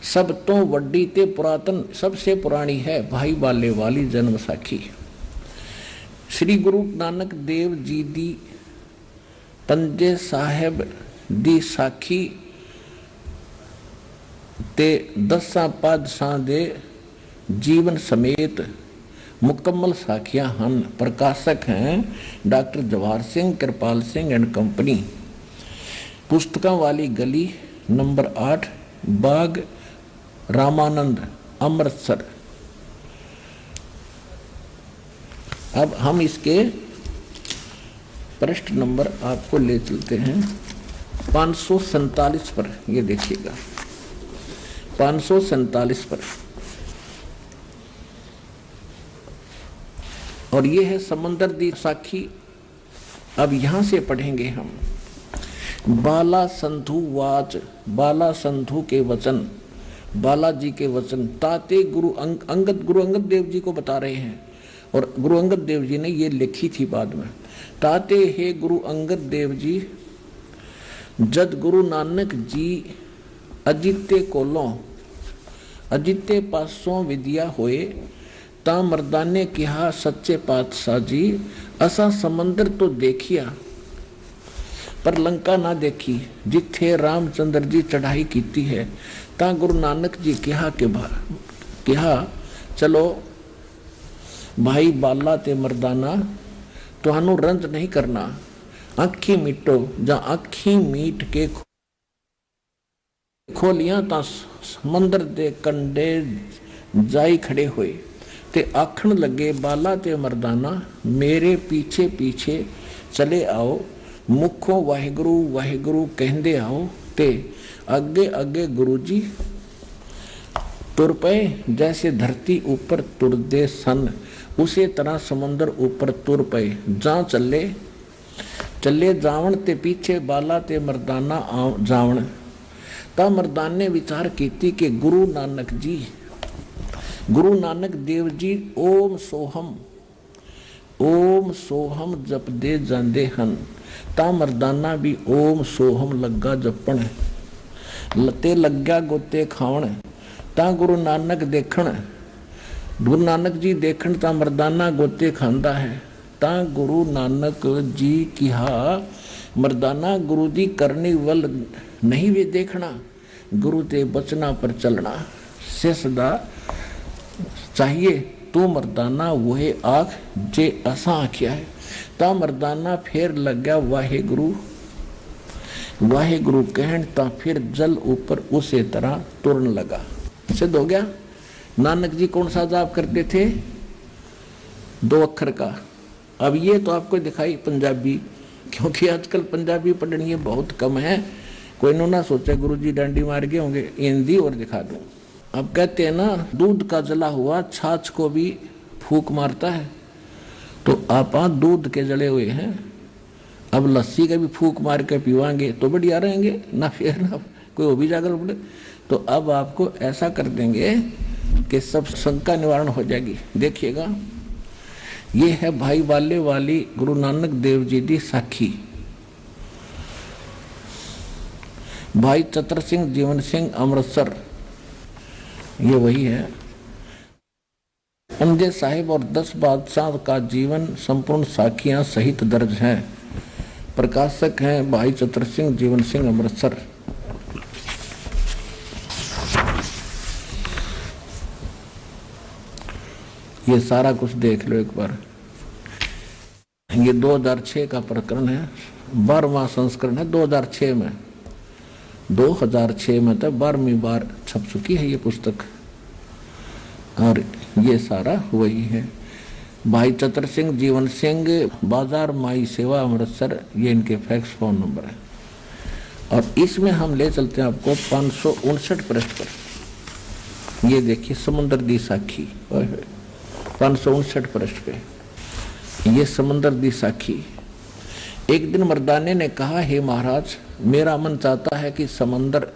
सब तो वड्डी ते पुरातन सबसे पुरानी है भाई बाले वाली जन्म साखी। श्री गुरु नानक देव जी दी पंजे साहेब दी साखी ते 10 पातशाह दे जीवन समेत मुकम्मल साखियां हन। प्रकाशक हैं doctor Jawahar Singh Kripal Singh and company, पुस्तकों वाली गली नंबर 8 बाग रामानंद अमृतसर। अब हम इसके पृष्ठ नंबर आपको ले चलते हैं 547 पर, ये देखिएगा 547 पर। और ये है समंदर दी साखी। अब यहां से पढ़ेंगे हम। बाला संधु वाच, बाला संधु के वचन, बालाजी के वचन ताते गुरु अंगद, गुरु अंगद देव जी को बता रहे हैं और गुरु अंगद देव जी ने ये लिखी थी बाद में। ताते हे गुरु अंगद देव जी, जद गुरु नानक जी अजिते कोलों अजिते पासों विद्या होए ता मर्दाने कहा सच्चे पातशाह जी असा समंदर तो देखिया पर लंका ना देखी, जिथे रामचंद्र जी चढ़ाई कीती है। ता गुरु नानक जी कहा चलो भाई बाला ते मर्दाना तुहानू रंज नहीं करना, अखी मीटो जा अखी मीट के खोलियां ता समंदर दे कंडे जाई खड़े हुए ते आखण लगे बाला ते मर्दाना मेरे पीछे पीछे चले आओ, मुखों वाहिगुरु वाहिगुरु कहंदे आओ ते अगे अगे गुरु जी तुर पे। जैसे धरती ऊपर तुरदे सन उसी तरह समुंदर ऊपर तुर पे। जा चले चले जावण ते पीछे बाला ते मर्दाना जावण। ता मर्दान ने विचार कीती कि गुरु नानक जी, गुरु नानक देव जी ओम सोहम जप दे जांदे हन। ता मर्दाना भी ओम सोहम लगा जपण, लते लग्या गोते खावण। ता गुरु नानक देखण, गुरु नानक जी देखण ता मर्दाना गोते खांदा है। ता गुरु नानक जी कहा मर्दाना गुरु जी करनी वल नहीं वे देखना, गुरु ते बचना पर चलना से सदा चाहिए। तू मर्दाना वहे आख जे असा आख्या है। ता मर्दाना फिर लग गया वाहे गुरु कहन, ता फिर जल ऊपर उसे तरह तुरन लगा। सिद्ध हो गया। नानक जी कौन सा जाप करते थे? 2 अक्षर का। अब ये तो आपको दिखाई पंजाबी, क्योंकि आजकल पंजाबी पढ़नी बहुत कम है। कोई ना सोचे गुरु जी डांडी मार गए होंगे, हिंदी और दिखा दूं। अब कहते हैं ना दूध का जला हुआ छाछ को भी फूक मारता है, तो आप दूध के जले हुए हैं, अब लस्सी का भी फूक मार के पीवाएंगे तो बढ़िया रहेंगे ना, फिर ना कोई वो भी जाकर पड़े। तो अब आपको ऐसा कर देंगे कि सब शंका निवारण हो जाएगी। देखिएगा, ये है भाई वाले वाली गुरु नानक देव जी की साखी। भाई चतर सिंह जीवन सिंह अमृतसर, ये वही है। अंजे साहिब और 10 बादशाह का जीवन संपूर्ण साखियां सहित दर्ज है। प्रकाशक हैं भाई चतर सिंह जीवन सिंह अमृतसर। ये सारा कुछ देख लो एक बार। ये 2006 का प्रकरण है, 12वां संस्करण है 2006 में। 2006 में तो 12वीं बार छप चुकी है ये पुस्तक, और ये सारा वही है। भाई चतर सिंह जीवन सिंह, बाजार माई सेवा अमृतसर, ये इनके फैक्स फोन नंबर है। और इसमें हम ले चलते हैं आपको 559 पृष्ठ पर। ये देखिए समुद्र दी साखी, 559 पृष्ठ पे ये समुद्र दी साखी। एक दिन मर्दाने ने कहा, हे महाराज, मेरा मन चाहता है कि समंदर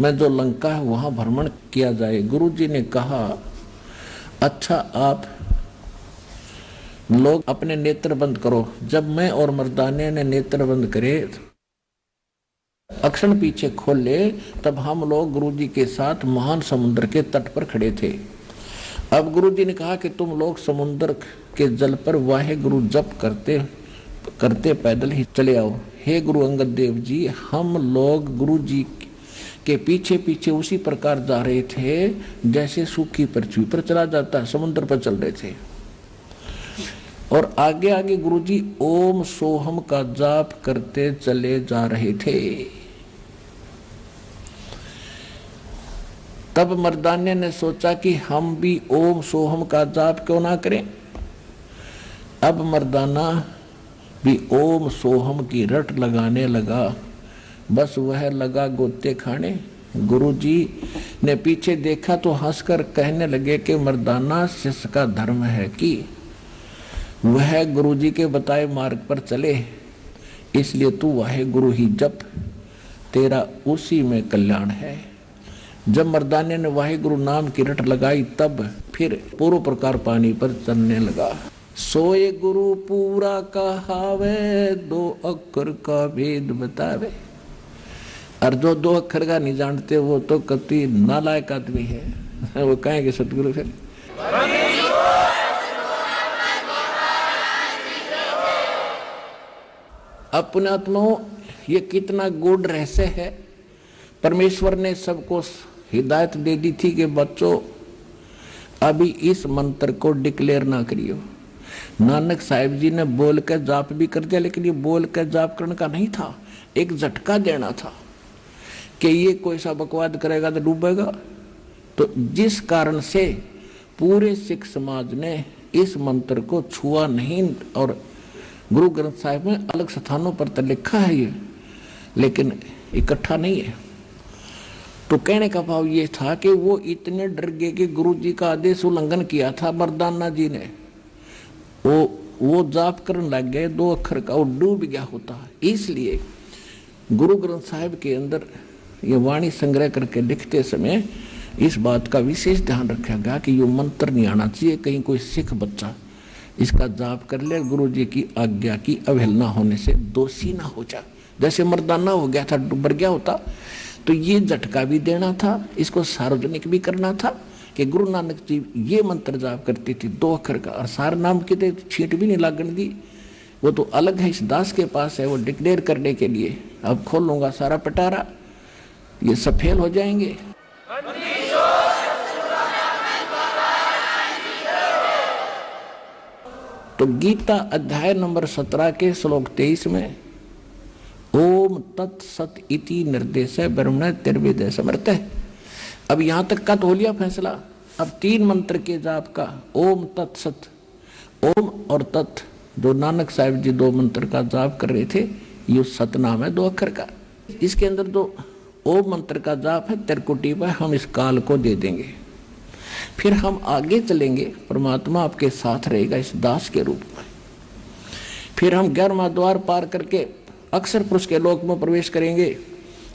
में जो लंका है वहां भ्रमण किया जाए। गुरुजी ने कहा, अच्छा, आप लोग अपने नेत्र बंद करो। जब मैं और मर्दाने ने नेत्र बंद करे, अक्षण पीछे खोल ले, तब हम लोग गुरुजी के साथ महान समुद्र के तट पर खड़े थे। अब गुरुजी ने कहा कि तुम लोग समुद्र के जल पर वाहे गुरु जप करते करते पैदल ही चले आओ। हे गुरु अंगद देव जी, हम लोग गुरुजी के पीछे पीछे उसी प्रकार जा रहे थे जैसे सूखी पृथ्वी पर चला जाता है, समुद्र पर चल रहे थे। और आगे आगे गुरुजी ओम सोहम का जाप करते चले जा रहे थे। तब मर्दाने ने सोचा कि हम भी ओम सोहम का जाप क्यों ना करें। अब मर्दाना भी ओम सोहम की रट लगाने लगा। बस वह लगा गोते खाने। गुरुजी ने पीछे देखा तो हंसकर कहने लगे कि मर्दाना, शिष्य का धर्म है कि वह गुरुजी के बताए मार्ग पर चले, इसलिए तू वाहे गुरु ही जप, तेरा उसी में कल्याण है। जब मर्दाने ने वाहे गुरु नाम की रट लगाई, तब फिर पूर्व प्रकार पानी पर चलने लगा। सोए गुरु पूरा कहावे, 2 अक्षर का भेद बतावे। और जो 2 अक्षर का नहीं जानते वो तो कति नालायक आदमी है। वो कहेंगे सतगुरु फिर अपने आत्माओं, ये कितना गूढ़ रहस्य है। परमेश्वर ने सबको हिदायत दे दी थी कि बच्चों, अभी इस मंत्र को डिक्लेयर ना करियो। नानक साहिब जी ने बोल कर जाप भी कर दिया, लेकिन ये बोल कर जाप करने का नहीं था, एक झटका देना था कि ये कोई सा बकवाद करेगा तो डूबेगा। तो जिस कारण से पूरे सिख समाज ने इस मंत्र को छुआ नहीं, और गुरु ग्रंथ साहिब में अलग स्थानों पर तो लिखा है ये, लेकिन इकट्ठा नहीं है। तो कहने का भाव ये था कि वो इतने डर गए कि गुरु जी का आदेश उल्लंघन किया था मर्दाना जी ने। वो जाप करने लग गए 2 अक्षर का, वो डूब गया होता। इसलिए गुरु ग्रंथ साहिब के अंदर ये वाणी संग्रह करके लिखते समय इस बात का विशेष ध्यान रखा गया कि ये मंत्र नहीं आना चाहिए, कहीं कोई सिख बच्चा इसका जाप कर ले, गुरु जी की आज्ञा की अवहेलना होने से दोषी ना हो जाए। जैसे मर्दाना हो गया था, डूब गया होता, तो ये झटका भी देना था, इसको सार्वजनिक भी करना था कि गुरु नानक जी ये मंत्र जाप करती थी 2 अक्षर का, और सार नाम की तो छींट भी नहीं लागण दी। वो तो अलग है, इस दास के पास है, वो डिक्लेयर करने के लिए। अब खोल लूंगा सारा पटारा, ये सब फेल हो जाएंगे। तो गीता अध्याय नंबर 17 के श्लोक 23 में ओम तत्सत इति निर्देश ब्रह्मण त्रिवेद समर्थ है। अब यहां तक का तो हो लिया फैसला। अब 3 मंत्र के जाप का, ओम तत्सत, ओम और तत्, जो नानक साहिब जी 2 मंत्र का जाप कर रहे थे, ये सतनाम है 2 अक्षर का। इसके अंदर जो ओम मंत्र का जाप है त्रिकुटी पर, हम इस काल को दे देंगे। फिर हम आगे चलेंगे, परमात्मा आपके साथ रहेगा इस दास के रूप में। फिर हम 11वां द्वार पार करके अक्षर पुरुष के लोक में प्रवेश करेंगे,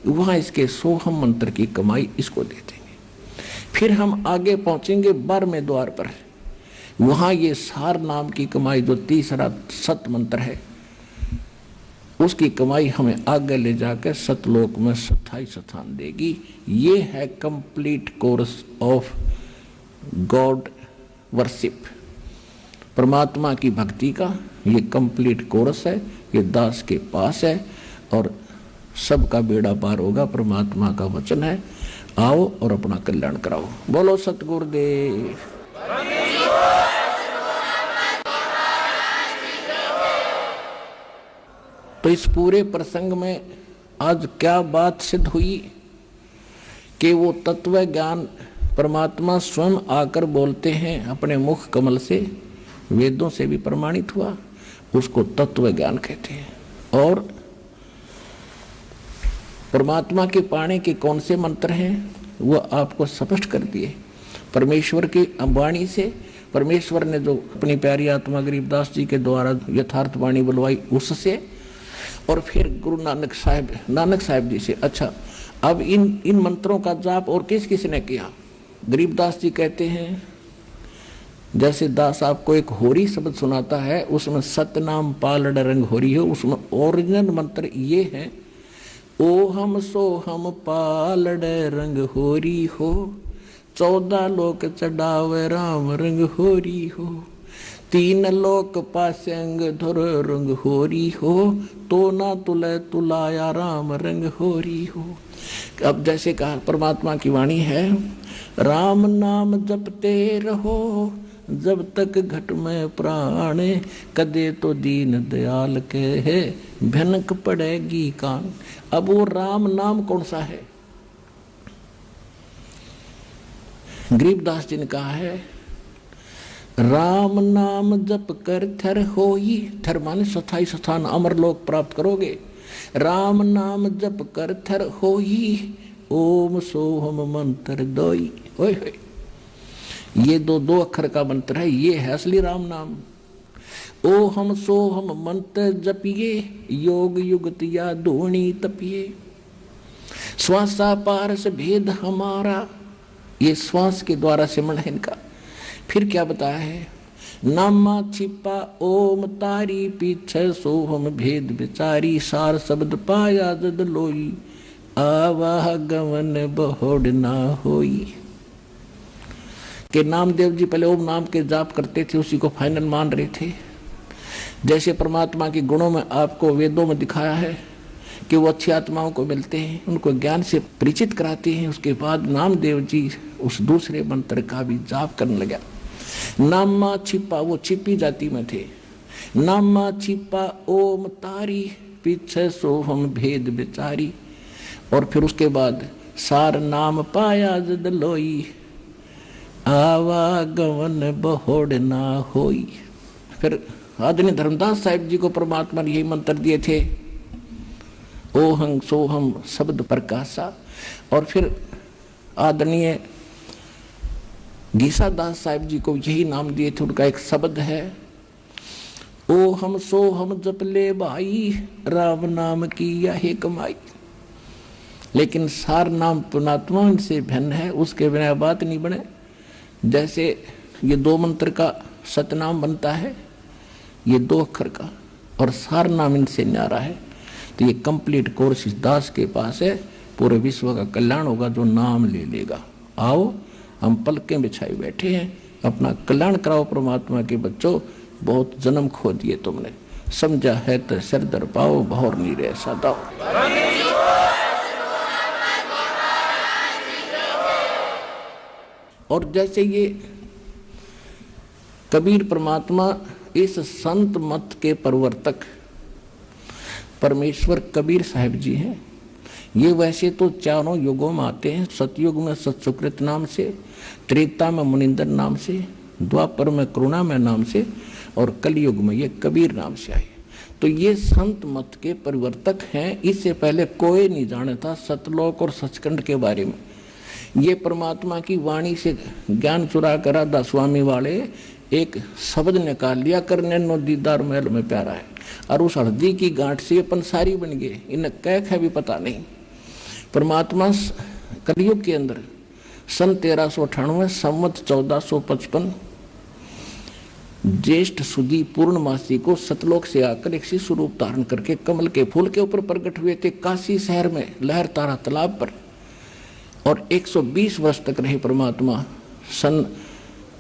वहां इसके सोहम मंत्र की कमाई इसको दे देंगे। फिर हम आगे पहुंचेंगे 12वें द्वार पर, वहां ये सार नाम की कमाई जो तीसरा सत मंत्र है, उसकी कमाई हमें आगे ले जाकर सतलोक में स्थायी स्थान देगी। ये है complete course of God worship, परमात्मा की भक्ति का ये कंप्लीट कोर्स है। ये दास के पास है और सबका बेड़ा पार होगा, परमात्मा का वचन है। आओ और अपना कल्याण कराओ। बोलो सतगुरुदेव। तो इस पूरे प्रसंग में आज क्या बात सिद्ध हुई कि वो तत्व ज्ञान परमात्मा स्वयं आकर बोलते हैं अपने मुख कमल से, वेदों से भी प्रमाणित हुआ, उसको तत्व ज्ञान कहते हैं। और परमात्मा के पाने के कौन से मंत्र हैं वो आपको स्पष्ट कर दिए परमेश्वर की वाणी से। परमेश्वर ने जो अपनी प्यारी आत्मा गरीबदास जी के द्वारा यथार्थ वाणी बुलवाई उससे, और फिर गुरु नानक साहिब जी से। अच्छा, अब इन मंत्रों का जाप और किस किस ने किया? गरीबदास जी कहते हैं, जैसे दास आपको एक होरी शब्द सुनाता है, उसमें सतनाम पालड़ रंग होरी हो, उसमें ओरिजिनल मंत्र ये है, ओ हम सो हम पालड़ रंग होरी हो, 14 लोक चढ़ावे राम रंग होरी हो, 3 लोक पासे अंग धुर रंग होरी हो, तो ना तुले तुलाया राम रंग होरी हो। अब जैसे कहा परमात्मा की वाणी है, राम नाम जपते रहो जब तक घट में प्राण, कदे तो दीन दयाल के है भनक पड़ेगी कान। अब वो राम नाम कौन सा है? गरीबदास जी ने कहा है, राम नाम जप कर थर होई, थर माने स्थायी स्थान अमरलोक प्राप्त करोगे। राम नाम जप कर थर होई, ओम सोहम मंत्र दोई। ओए होए, ये दो अक्षर का मंत्र है, ये है असली राम नाम। ओ हम सोहम मंत्र जपिए, योग युगत या धोनी तपिए, श्वासा पारस भेद हमारा, ये श्वास के द्वारा सिमरण है इनका। फिर क्या बताया है, नामा छिपा ओम तारी, पीछे सोहम भेद विचारी, सार शब्द पाया जद लोई, आवाह गवन बहुड़ ना होई। कि नामदेव जी पहले ओम नाम के जाप करते थे, उसी को फाइनल मान रहे थे। जैसे परमात्मा के गुणों में आपको वेदों में दिखाया है कि वो अच्छी आत्माओं को मिलते हैं, उनको ज्ञान से परिचित कराते हैं। उसके बाद नामदेव जी उस दूसरे मंत्र का भी जाप करने लगा। नामा छिपा, वो छिपी जाति में थे। नामा छिपा ओम तारी, पीछे सोहम भेद विचारी, और फिर उसके बाद सार नाम पाया जद लोई, आवागमन बहुड़ ना होई। फिर आदरणीय धर्मदास साहिब जी को परमात्मा ने यही मंत्र दिए थे, ओहं सोहम शब्द प्रकाशा। और फिर आदरणीय गीसा दास साहिब जी को यही नाम दिए थे, उनका एक शब्द है, ओ हम सो हम जप ले भाई, राम नाम की यही कमाई। लेकिन सार नाम परमात्मा से भिन्न है, उसके बिना बात नहीं बने। जैसे ये 2 मंत्र का सतनाम बनता है, ये 2 अक्षर का, और सार नाम इनसे न्यारा है। तो ये कंप्लीट कोर्स इस दास के पास है, पूरे विश्व का कल्याण होगा जो नाम ले लेगा। आओ, हम पलकें बिछाए बैठे हैं, अपना कल्याण कराओ परमात्मा के बच्चों। बहुत जन्म खो दिए तुमने, समझा है तो सिर दर पाओ, भौर नहीं रह सदाओ। और जैसे ये कबीर परमात्मा इस संत मत के प्रवर्तक परमेश्वर कबीर साहिब जी हैं। ये वैसे तो चारों युगों में आते हैं, सतयुग में सत्सुकृत नाम से, त्रेता में मुनिंदर नाम से, द्वापर में करुणा में नाम से, और कलयुग में ये कबीर नाम से आए। तो ये संत मत के परिवर्तक हैं। इससे पहले कोई नहीं जानता सतलोक और सचखंड के बारे में। ये परमात्मा की वाणी से ज्ञान चुरा कर राधा स्वामी वाले एक शब्द निकाल लिया, करने नो दीदार महल में प्यारा है, और उस हृदय की गांठ से पंसारी बन गए। इन्हें कैक है भी पता नहीं। परमात्मा कलयुग के अंदर सन 1398 संवत 1455 ज्येष्ठ सुदी पूर्णमासी को सतलोक से आकर एक शिशु रूप धारण करके कमल के फूल के ऊपर प्रकट हुए थे काशी शहर में लहर तारा तालाब पर। और 120 वर्ष तक रहे परमात्मा। सन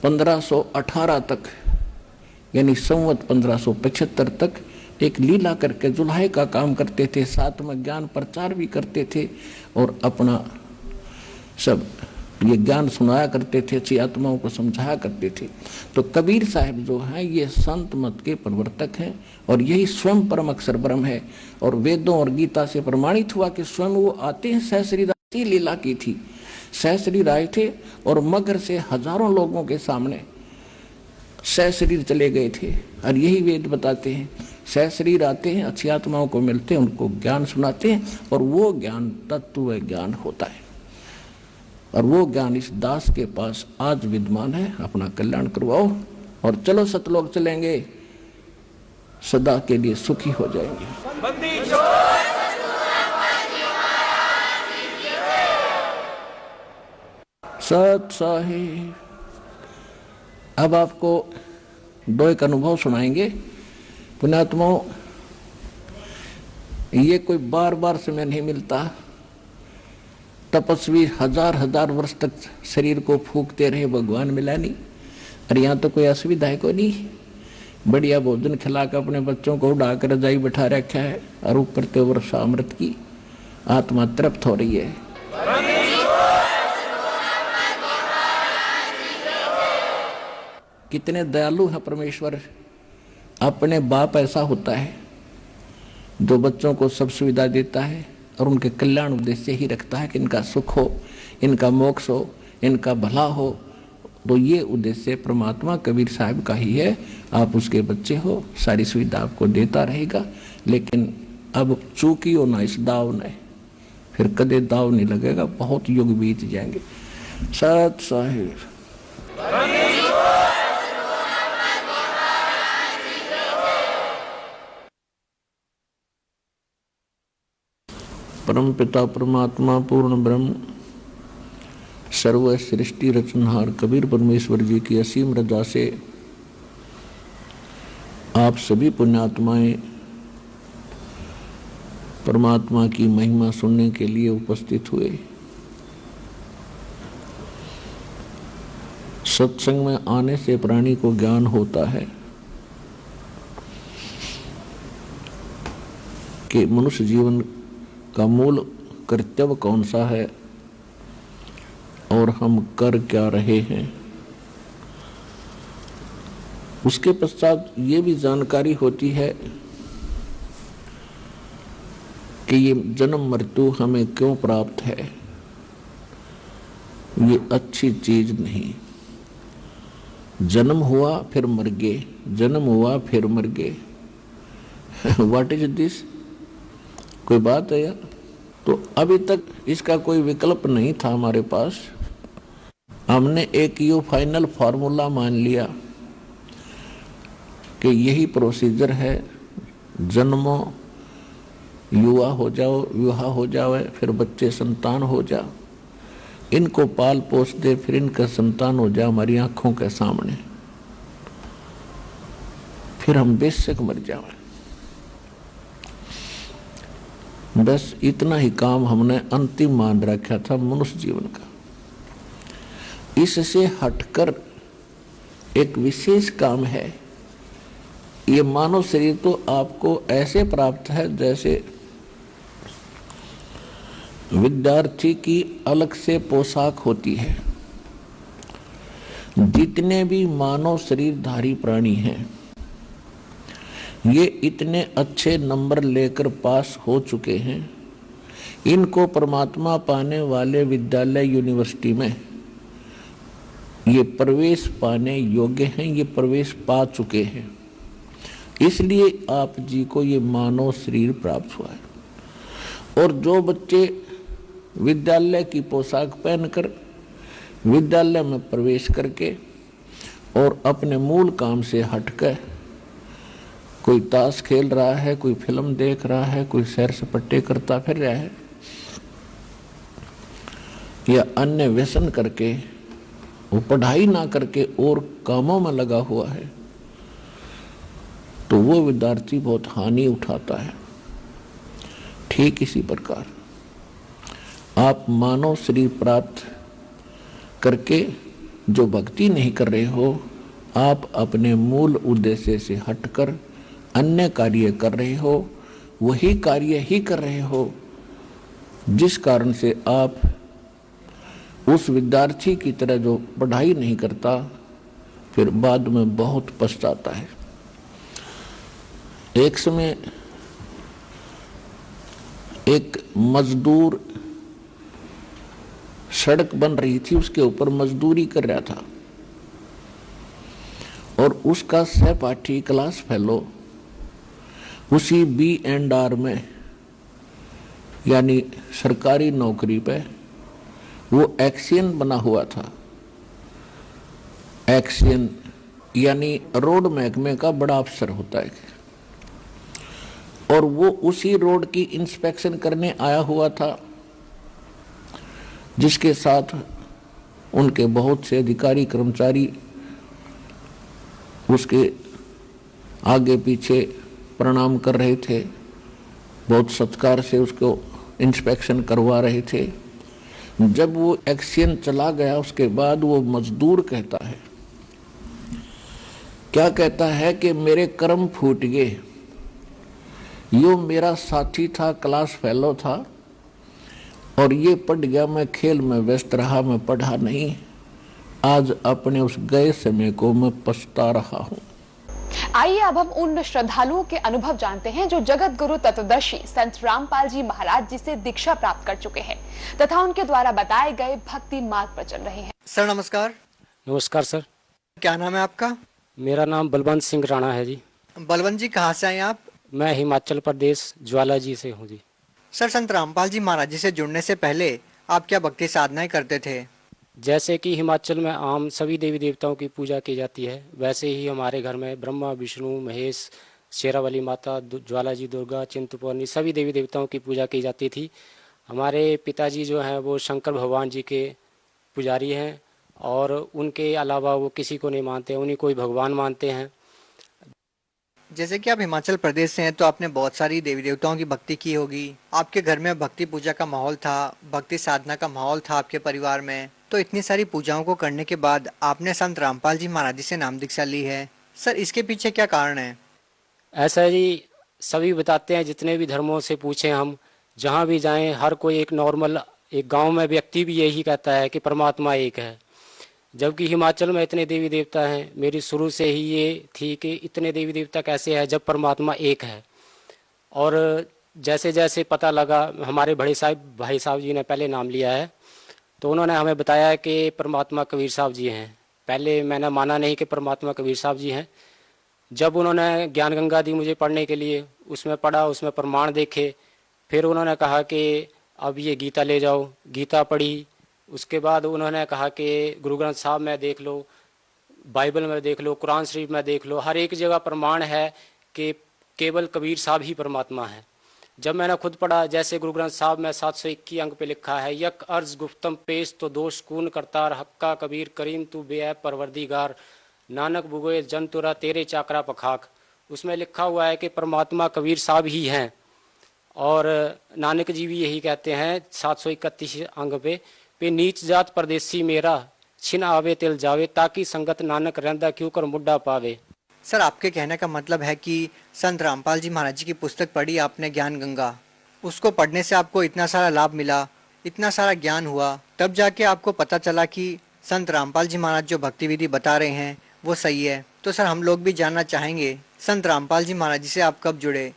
1518 तक यानी संवत 1575 तक एक लीला करके जुल्हे का काम करते थे, साथ में ज्ञान प्रचार भी करते थे और अपना सब ये ज्ञान सुनाया करते थे, अच्छी आत्माओं को समझाया करते थे। तो कबीर साहब जो हैं ये संत मत के प्रवर्तक हैं और यही स्वयं परम अक्षर ब्रह्म है। और वेदों और गीता से प्रमाणित हुआ कि स्वयं वो आते हैं। सहस्री राय लीला की थी, सहस्री राय थे और मगर से हजारों लोगों के सामने सहशरीर चले गए थे। और यही वेद बताते हैं, सहशरीर आते हैं, अच्छी आत्माओं को मिलते हैं, उनको ज्ञान सुनाते हैं और वो ज्ञान तत्व ज्ञान होता है। और वो ज्ञान इस दास के पास आज विद्यमान है। अपना कल्याण करवाओ और चलो सतलोक चलेंगे, सदा के लिए सुखी हो जाएंगे। सत साहिब अब आपको दो एक अनुभव सुनाएंगे। पुण्यात्माओं, ये कोई बार बार समय नहीं मिलता। तपस्वी हजार हजार वर्ष तक शरीर को फूकते रहे, भगवान मिला नहीं। और यहाँ तो कोई असुविधा है को नहीं, बढ़िया भोजन खिलाकर अपने बच्चों को उड़ाकर रजाई बैठा रखा है और ऊपर ते वर्षा अमृत की आत्मा तृप्त हो रही है। कितने दयालु है परमेश्वर। अपने बाप ऐसा होता है जो बच्चों को सब सुविधा देता है और उनके कल्याण उद्देश्य ही रखता है कि इनका सुख हो, इनका मोक्ष हो, इनका भला हो। तो ये उद्देश्य परमात्मा कबीर साहब का ही है। आप उसके बच्चे हो, सारी सुविधा आपको देता रहेगा। लेकिन अब चूकी हो ना इस दाव ने, फिर कदे दाव नहीं लगेगा, बहुत युग बीत जाएंगे। सत साहिब परम पिता परमात्मा पूर्ण ब्रह्म सर्व सृष्टि रचनहार कबीर परमेश्वर जी की असीम रजा से आप सभी पुण्यात्माएं परमात्मा की महिमा सुनने के लिए उपस्थित हुए। सत्संग में आने से प्राणी को ज्ञान होता है कि मनुष्य जीवन का मूल कर्तव्य कौन सा है और हम कर क्या रहे हैं। उसके पश्चात ये भी जानकारी होती है कि ये जन्म मृत्यु हमें क्यों प्राप्त है। ये अच्छी चीज नहीं। जन्म हुआ फिर मर गए, जन्म हुआ फिर मर गए। What is this? कोई बात है यार? तो अभी तक इसका कोई विकल्प नहीं था हमारे पास। हमने एक ये फाइनल फार्मूला मान लिया कि यही प्रोसीजर है। जन्मो, युवा हो जाओ, विवाह हो जाए, फिर बच्चे संतान हो जा, इनको पाल पोस दे, फिर इनका संतान हो जाए हमारी आंखों के सामने, फिर हम बेशक मर जाए। बस इतना ही काम हमने अंतिम मान रखा था मनुष्य जीवन का। इससे हटकर एक विशेष काम है। ये मानव शरीर तो आपको ऐसे प्राप्त है जैसे विद्यार्थी की अलग से पोशाक होती है। जितने भी मानव शरीरधारी प्राणी हैं ये इतने अच्छे नंबर लेकर पास हो चुके हैं। इनको परमात्मा पाने वाले विद्यालय यूनिवर्सिटी में ये प्रवेश पाने योग्य हैं, ये प्रवेश पा चुके हैं। इसलिए आप जी को ये मानव शरीर प्राप्त हुआ है। और जो बच्चे विद्यालय की पोशाक पहनकर विद्यालय में प्रवेश करके और अपने मूल काम से हटकर कोई ताश खेल रहा है, कोई फिल्म देख रहा है, कोई सैर सपाटे करता फिर रहा है, या अन्य व्यसन करके, वो पढ़ाई ना करके और कामों में लगा हुआ है, तो वो विद्यार्थी बहुत हानि उठाता है। ठीक इसी प्रकार आप मानव शरीर प्राप्त करके जो भक्ति नहीं कर रहे हो, आप अपने मूल उद्देश्य से हटकर अन्य कार्य कर रहे हो, वही कार्य ही कर रहे हो जिस कारण से आप उस विद्यार्थी की तरह जो पढ़ाई नहीं करता फिर बाद में बहुत पछताता है। एक समय एक मजदूर सड़क बन रही थी, उसके ऊपर मजदूरी कर रहा था और उसका सहपाठी क्लास फेलो उसी B&R में यानी सरकारी नौकरी पे वो एक्सियन बना हुआ था। एक्सियन यानी रोड महकमे का बड़ा अफसर होता है और वो उसी रोड की इंस्पेक्शन करने आया हुआ था, जिसके साथ उनके बहुत से अधिकारी कर्मचारी उसके आगे पीछे प्रणाम कर रहे थे, बहुत सत्कार से उसको इंस्पेक्शन करवा रहे थे। जब वो एक्सियन चला गया उसके बाद वो मजदूर कहता है, क्या कहता है कि मेरे कर्म फूट गए, यो मेरा साथी था, क्लास फेलो था और ये पढ़ गया, मैं खेल में व्यस्त रहा, मैं पढ़ा नहीं, आज अपने उस गए समय को मैं पछता रहा हूं। आइए अब हम उन श्रद्धालुओं के अनुभव जानते हैं जो जगत गुरु तत्वदर्शी संत रामपाल जी महाराज जी से दीक्षा प्राप्त कर चुके हैं तथा उनके द्वारा बताए गए भक्ति मार्ग पर चल रहे हैं। सर नमस्कार। नमस्कार सर। क्या नाम है आपका? मेरा नाम बलवंत सिंह राणा है जी। बलवंत जी कहाँ से आए आप? मैं हिमाचल प्रदेश ज्वाला जी से हूँ जी। सर संत रामपाल जी महाराज जी से जुड़ने से पहले आप क्या भक्ति साधनाएं करते थे? जैसे कि हिमाचल में आम सभी देवी देवताओं की पूजा की जाती है, वैसे ही हमारे घर में ब्रह्मा विष्णु महेश शेरावाली माता ज्वाला जी दुर्गा चिंतपूर्णी सभी देवी देवताओं की पूजा की जाती थी। हमारे पिताजी जो हैं वो शंकर भगवान जी के पुजारी हैं और उनके अलावा वो किसी को नहीं मानते, उन्हीं को ही भगवान मानते हैं। जैसे कि आप हिमाचल प्रदेश से हैं तो आपने बहुत सारी देवी देवताओं की भक्ति की होगी। आपके घर में भक्ति पूजा का माहौल था, भक्ति साधना का माहौल था आपके परिवार में। तो इतनी सारी पूजाओं को करने के बाद आपने संत रामपाल जी महाराज जी से नाम दीक्षा ली है। सर इसके पीछे क्या कारण है? ऐसा जी सभी बताते हैं, जितने भी धर्मों से पूछें हम, जहाँ भी जाएं, हर कोई एक नॉर्मल एक गांव में व्यक्ति भी यही कहता है कि परमात्मा एक है। जबकि हिमाचल में इतने देवी देवता हैं, मेरी शुरू से ही ये थी कि इतने देवी देवता कैसे है जब परमात्मा एक है। और जैसे जैसे पता लगा, हमारे भाई साहब जी ने पहले नाम लिया है तो उन्होंने हमें बताया कि परमात्मा कबीर साहब जी हैं। पहले मैंने माना नहीं कि परमात्मा कबीर साहब जी हैं। जब उन्होंने ज्ञान गंगा दी मुझे पढ़ने के लिए, उसमें पढ़ा, उसमें प्रमाण देखे, फिर उन्होंने कहा कि अब ये गीता ले जाओ। गीता पढ़ी, उसके बाद उन्होंने कहा कि गुरु ग्रंथ साहब में देख लो, बाइबल में देख लो, कुरान शरीफ में देख लो, हर एक जगह प्रमाण है कि केवल कबीर साहब ही परमात्मा है। जब मैंने खुद पढ़ा, जैसे गुरु ग्रंथ साहब में 721 अंक पे लिखा है, यक अर्ज गुफ्तम पेश तो दोष कून करतार, हक्का कबीर करीम तू बेऐब परवरदिगार, नानक बुगोए जन तुरा तेरे चाकरा पखाक। उसमें लिखा हुआ है कि परमात्मा कबीर साहब ही हैं। और नानक जी भी यही कहते हैं 731 अंग पे नीच जात परदेसी मेरा, छिन आवे तिल जावे, ताकि संगत नानक रहंदा क्यों कर मुड्ढा पावे। सर आपके कहने का मतलब है कि संत रामपाल जी महाराज जी की पुस्तक पढ़ी आपने ज्ञान गंगा, उसको पढ़ने से आपको इतना सारा लाभ मिला, इतना सारा ज्ञान हुआ, तब जाके आपको पता चला कि संत रामपाल जी महाराज जो भक्ति विधि बता रहे हैं वो सही है। तो सर हम लोग भी जानना चाहेंगे, संत रामपाल जी महाराज जी से आप कब जुड़े?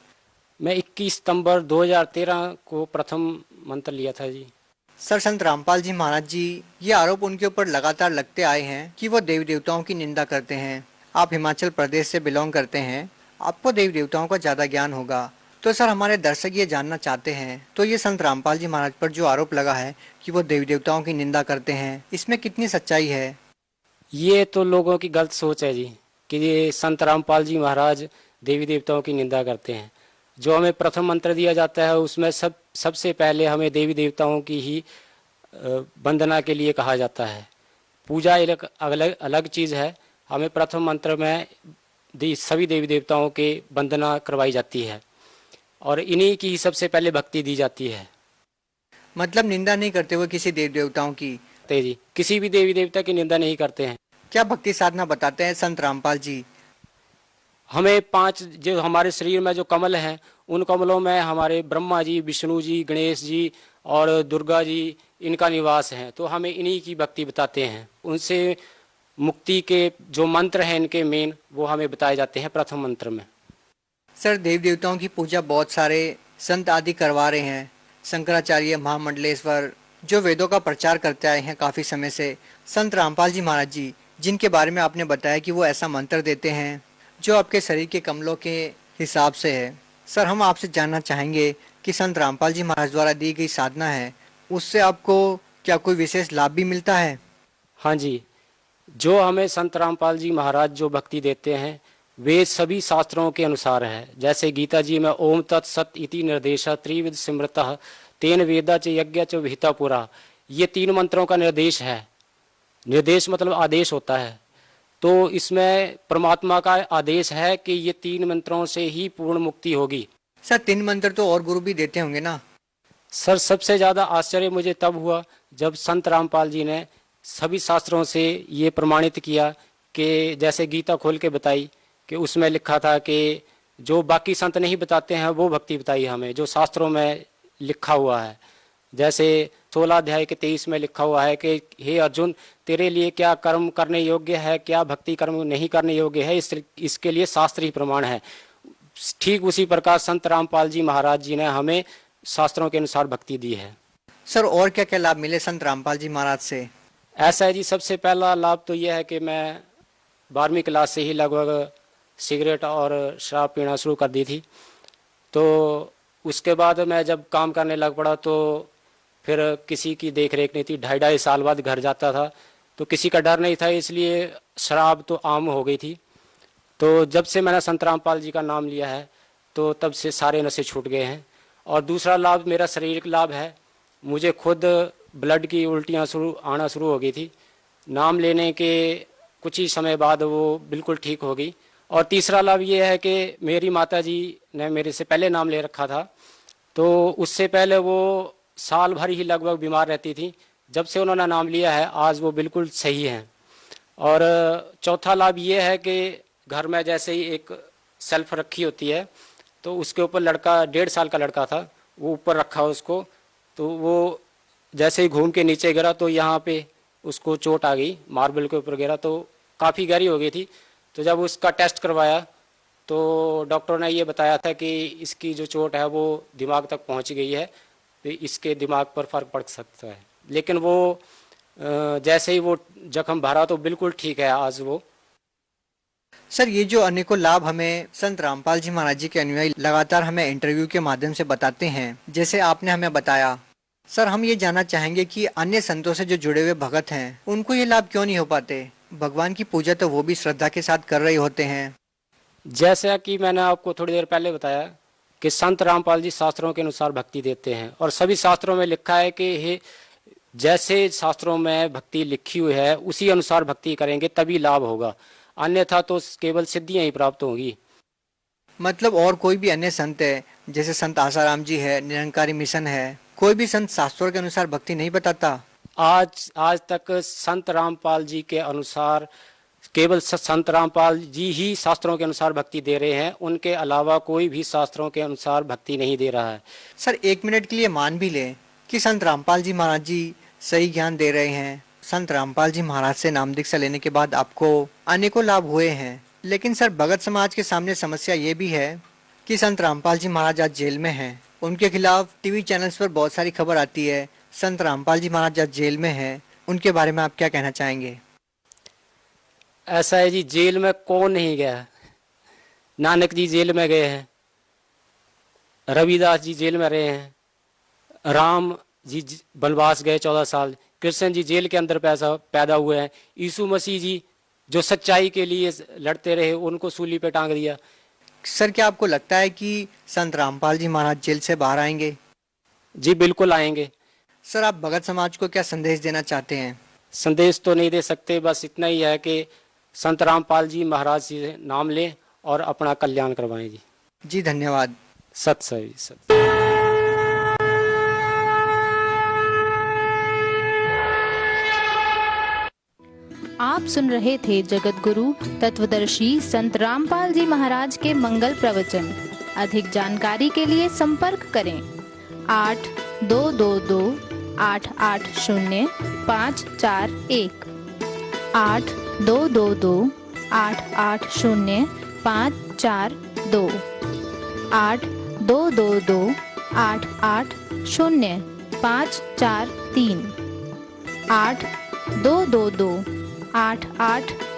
मैं 21 सितंबर 2013 को प्रथम मंत्र लिया था जी। सर संत रामपाल जी महाराज जी, ये आरोप उनके ऊपर लगातार लगते आए हैं कि वो देवी देवताओं की निंदा करते हैं। आप हिमाचल प्रदेश से बिलोंग करते हैं, आपको देवी देवताओं का ज़्यादा ज्ञान होगा। तो सर हमारे दर्शक ये जानना चाहते हैं, तो ये संत रामपाल जी महाराज पर जो आरोप लगा है कि वो देवी देवताओं की निंदा करते हैं, इसमें कितनी सच्चाई है? ये तो लोगों की गलत सोच है जी कि ये संत रामपाल जी महाराज देवी देवताओं की निंदा करते हैं। जो हमें प्रथम मंत्र दिया जाता है उसमें सबसे पहले हमें देवी देवताओं की ही वंदना के लिए कहा जाता है। पूजा एक अलग अलग चीज़ है। हमें प्रथम मंत्र में सभी देवी देवताओं के वंदना करवाई जाती है और इन्हीं की सबसे पहले भक्ति दी जाती है। मतलब निंदा नहीं करते हुए किसी देव देवताओं की। जी, किसी भी देवी देवता की निंदा नहीं करते हैं। क्या भक्ति साधना बताते हैं संत रामपाल जी? हमें 5 जो हमारे शरीर में जो कमल हैं, उन कमलों में हमारे ब्रह्मा जी, विष्णु जी, गणेश जी और दुर्गा जी इनका निवास है। तो हमें इन्हीं की भक्ति बताते हैं। उनसे मुक्ति के जो मंत्र हैं इनके मेन, वो हमें बताए जाते हैं प्रथम मंत्र में। सर, देव देवताओं की पूजा बहुत सारे संत आदि करवा रहे हैं। शंकराचार्य, महामंडलेश्वर जो वेदों का प्रचार करते आए हैं काफी समय से। संत रामपाल जी महाराज जी, जिनके बारे में आपने बताया कि वो ऐसा मंत्र देते हैं जो आपके शरीर के कमलों के हिसाब से है। सर, हम आपसे जानना चाहेंगे कि संत रामपाल जी महाराज द्वारा दी गई साधना है, उससे आपको क्या कोई विशेष लाभ भी मिलता है? हाँ जी, जो हमें संत रामपाल जी महाराज जो भक्ति देते हैं वे सभी शास्त्रों के अनुसार है। जैसे गीता जी में ओम तत्सत इति निर्देशा त्रिविध सिमृतः तेन वेदा च यज्ञ च विहिता पुरा, ये 3 मंत्रों का निर्देश है। निर्देश मतलब आदेश होता है। तो इसमें परमात्मा का आदेश है कि ये 3 मंत्रों से ही पूर्ण मुक्ति होगी। सर, 3 मंत्र तो और गुरु भी देते होंगे ना? सर, सबसे ज़्यादा आश्चर्य मुझे तब हुआ जब संत रामपाल जी ने सभी शास्त्रों से ये प्रमाणित किया कि जैसे गीता खोल के बताई कि उसमें लिखा था कि जो बाकी संत नहीं बताते हैं वो भक्ति बताई हमें, जो शास्त्रों में लिखा हुआ है। जैसे 16 अध्याय के 23 में लिखा हुआ है कि हे अर्जुन, तेरे लिए क्या कर्म करने योग्य है, क्या भक्ति कर्म नहीं करने योग्य है, इसके लिए शास्त्र ही प्रमाण है। ठीक उसी प्रकार संत रामपाल जी महाराज जी ने हमें शास्त्रों के अनुसार भक्ति दी है। सर, और क्या क्या लाभ मिले संत रामपाल जी महाराज से? ऐसा है जी, सबसे पहला लाभ तो यह है कि मैं 12वीं क्लास से ही लगभग सिगरेट और शराब पीना शुरू कर दी थी। तो उसके बाद मैं जब काम करने लग पड़ा तो फिर किसी की देख रेख नहीं थी। 2.5 साल बाद घर जाता था तो किसी का डर नहीं था, इसलिए शराब तो आम हो गई थी। तो जब से मैंने संत रामपाल जी का नाम लिया है तो तब से सारे नशे छूट गए हैं। और दूसरा लाभ मेरा शारीरिक लाभ है। मुझे खुद ब्लड की उल्टियाँ आना शुरू हो गई थी। नाम लेने के कुछ ही समय बाद वो बिल्कुल ठीक हो गई। और तीसरा लाभ ये है कि मेरी माताजी ने मेरे से पहले नाम ले रखा था, तो उससे पहले वो साल भर ही लगभग बीमार रहती थी। जब से उन्होंने नाम लिया है आज वो बिल्कुल सही हैं। और चौथा लाभ ये है कि घर में जैसे ही एक सेल्फ रखी होती है तो उसके ऊपर लड़का 1.5 साल का लड़का था, वो ऊपर रखा उसको, तो वो जैसे ही घूम के नीचे गिरा तो यहाँ पे उसको चोट आ गई, मार्बल के ऊपर गिरा तो काफ़ी गहरी हो गई थी। तो जब उसका टेस्ट करवाया तो डॉक्टर ने ये बताया था कि इसकी जो चोट है वो दिमाग तक पहुँच गई है, तो इसके दिमाग पर फर्क पड़ सकता है। लेकिन वो जैसे ही वो जख्म भरा तो बिल्कुल ठीक है आज वो। सर, ये जो अनेकों लाभ हमें संत रामपाल जी महाराज जी के अनुयायी लगातार हमें इंटरव्यू के माध्यम से बताते हैं, जैसे आपने हमें बताया, सर हम ये जानना चाहेंगे कि अन्य संतों से जो जुड़े हुए भगत हैं उनको ये लाभ क्यों नहीं हो पाते? भगवान की पूजा तो वो भी श्रद्धा के साथ कर रहे होते हैं। जैसा कि मैंने आपको थोड़ी देर पहले बताया कि संत रामपाल जी शास्त्रों के अनुसार भक्ति देते हैं और सभी शास्त्रों में लिखा है कि जैसे शास्त्रों में भक्ति लिखी हुई है उसी अनुसार भक्ति करेंगे तभी लाभ होगा, अन्यथा तो केवल सिद्धियां ही प्राप्त होंगी। मतलब और कोई भी अन्य संत है, जैसे संत आसाराम जी है, निरंकारी मिशन है, कोई भी संत शास्त्रों के अनुसार भक्ति नहीं बताता? आज तक संत रामपाल जी के अनुसार केवल संत रामपाल जी ही शास्त्रों के अनुसार भक्ति दे रहे हैं, उनके अलावा कोई भी शास्त्रों के अनुसार भक्ति नहीं दे रहा है। सर, 1 मिनट के लिए मान भी लें कि संत रामपाल जी महाराज जी सही ज्ञान दे रहे हैं, संत रामपाल जी महाराज से नाम दीक्षा लेने के बाद आपको अनेकों लाभ हुए हैं, लेकिन सर भगत समाज के सामने समस्या ये भी है कि संत रामपाल जी महाराज आज जेल में हैं। उनके खिलाफ टीवी चैनल्स पर बहुत सारी खबर आती है। संत रामपाल जी महाराज आज जेल में हैं, उनके बारे में आप क्या कहना चाहेंगे? ऐसा है जी, जेल में कौन नहीं गया? नानक जी जेल में गए हैं, रविदास जी जेल में रहे हैं, राम जी वनवास गए 14 साल, कृष्ण जी जेल के अंदर पैदा हुए हैं, यीशु मसीह जी जो सच्चाई के लिए लड़ते रहे उनको सूली पे टांग दिया। सर, क्या आपको लगता है कि संत रामपाल जी महाराज जेल से बाहर आएंगे? जी बिल्कुल आएंगे। सर, आप भगत समाज को क्या संदेश देना चाहते हैं? संदेश तो नहीं दे सकते, बस इतना ही है कि संत रामपाल जी महाराज जी से नाम लें और अपना कल्याण करवाएं जी। जी धन्यवाद। सत सही सत। आप सुन रहे थे जगत गुरु तत्वदर्शी संत रामपाल जी महाराज के मंगल प्रवचन। अधिक जानकारी के लिए संपर्क करें 8222-880-541 8222-880-542 8222-880-543 8222-88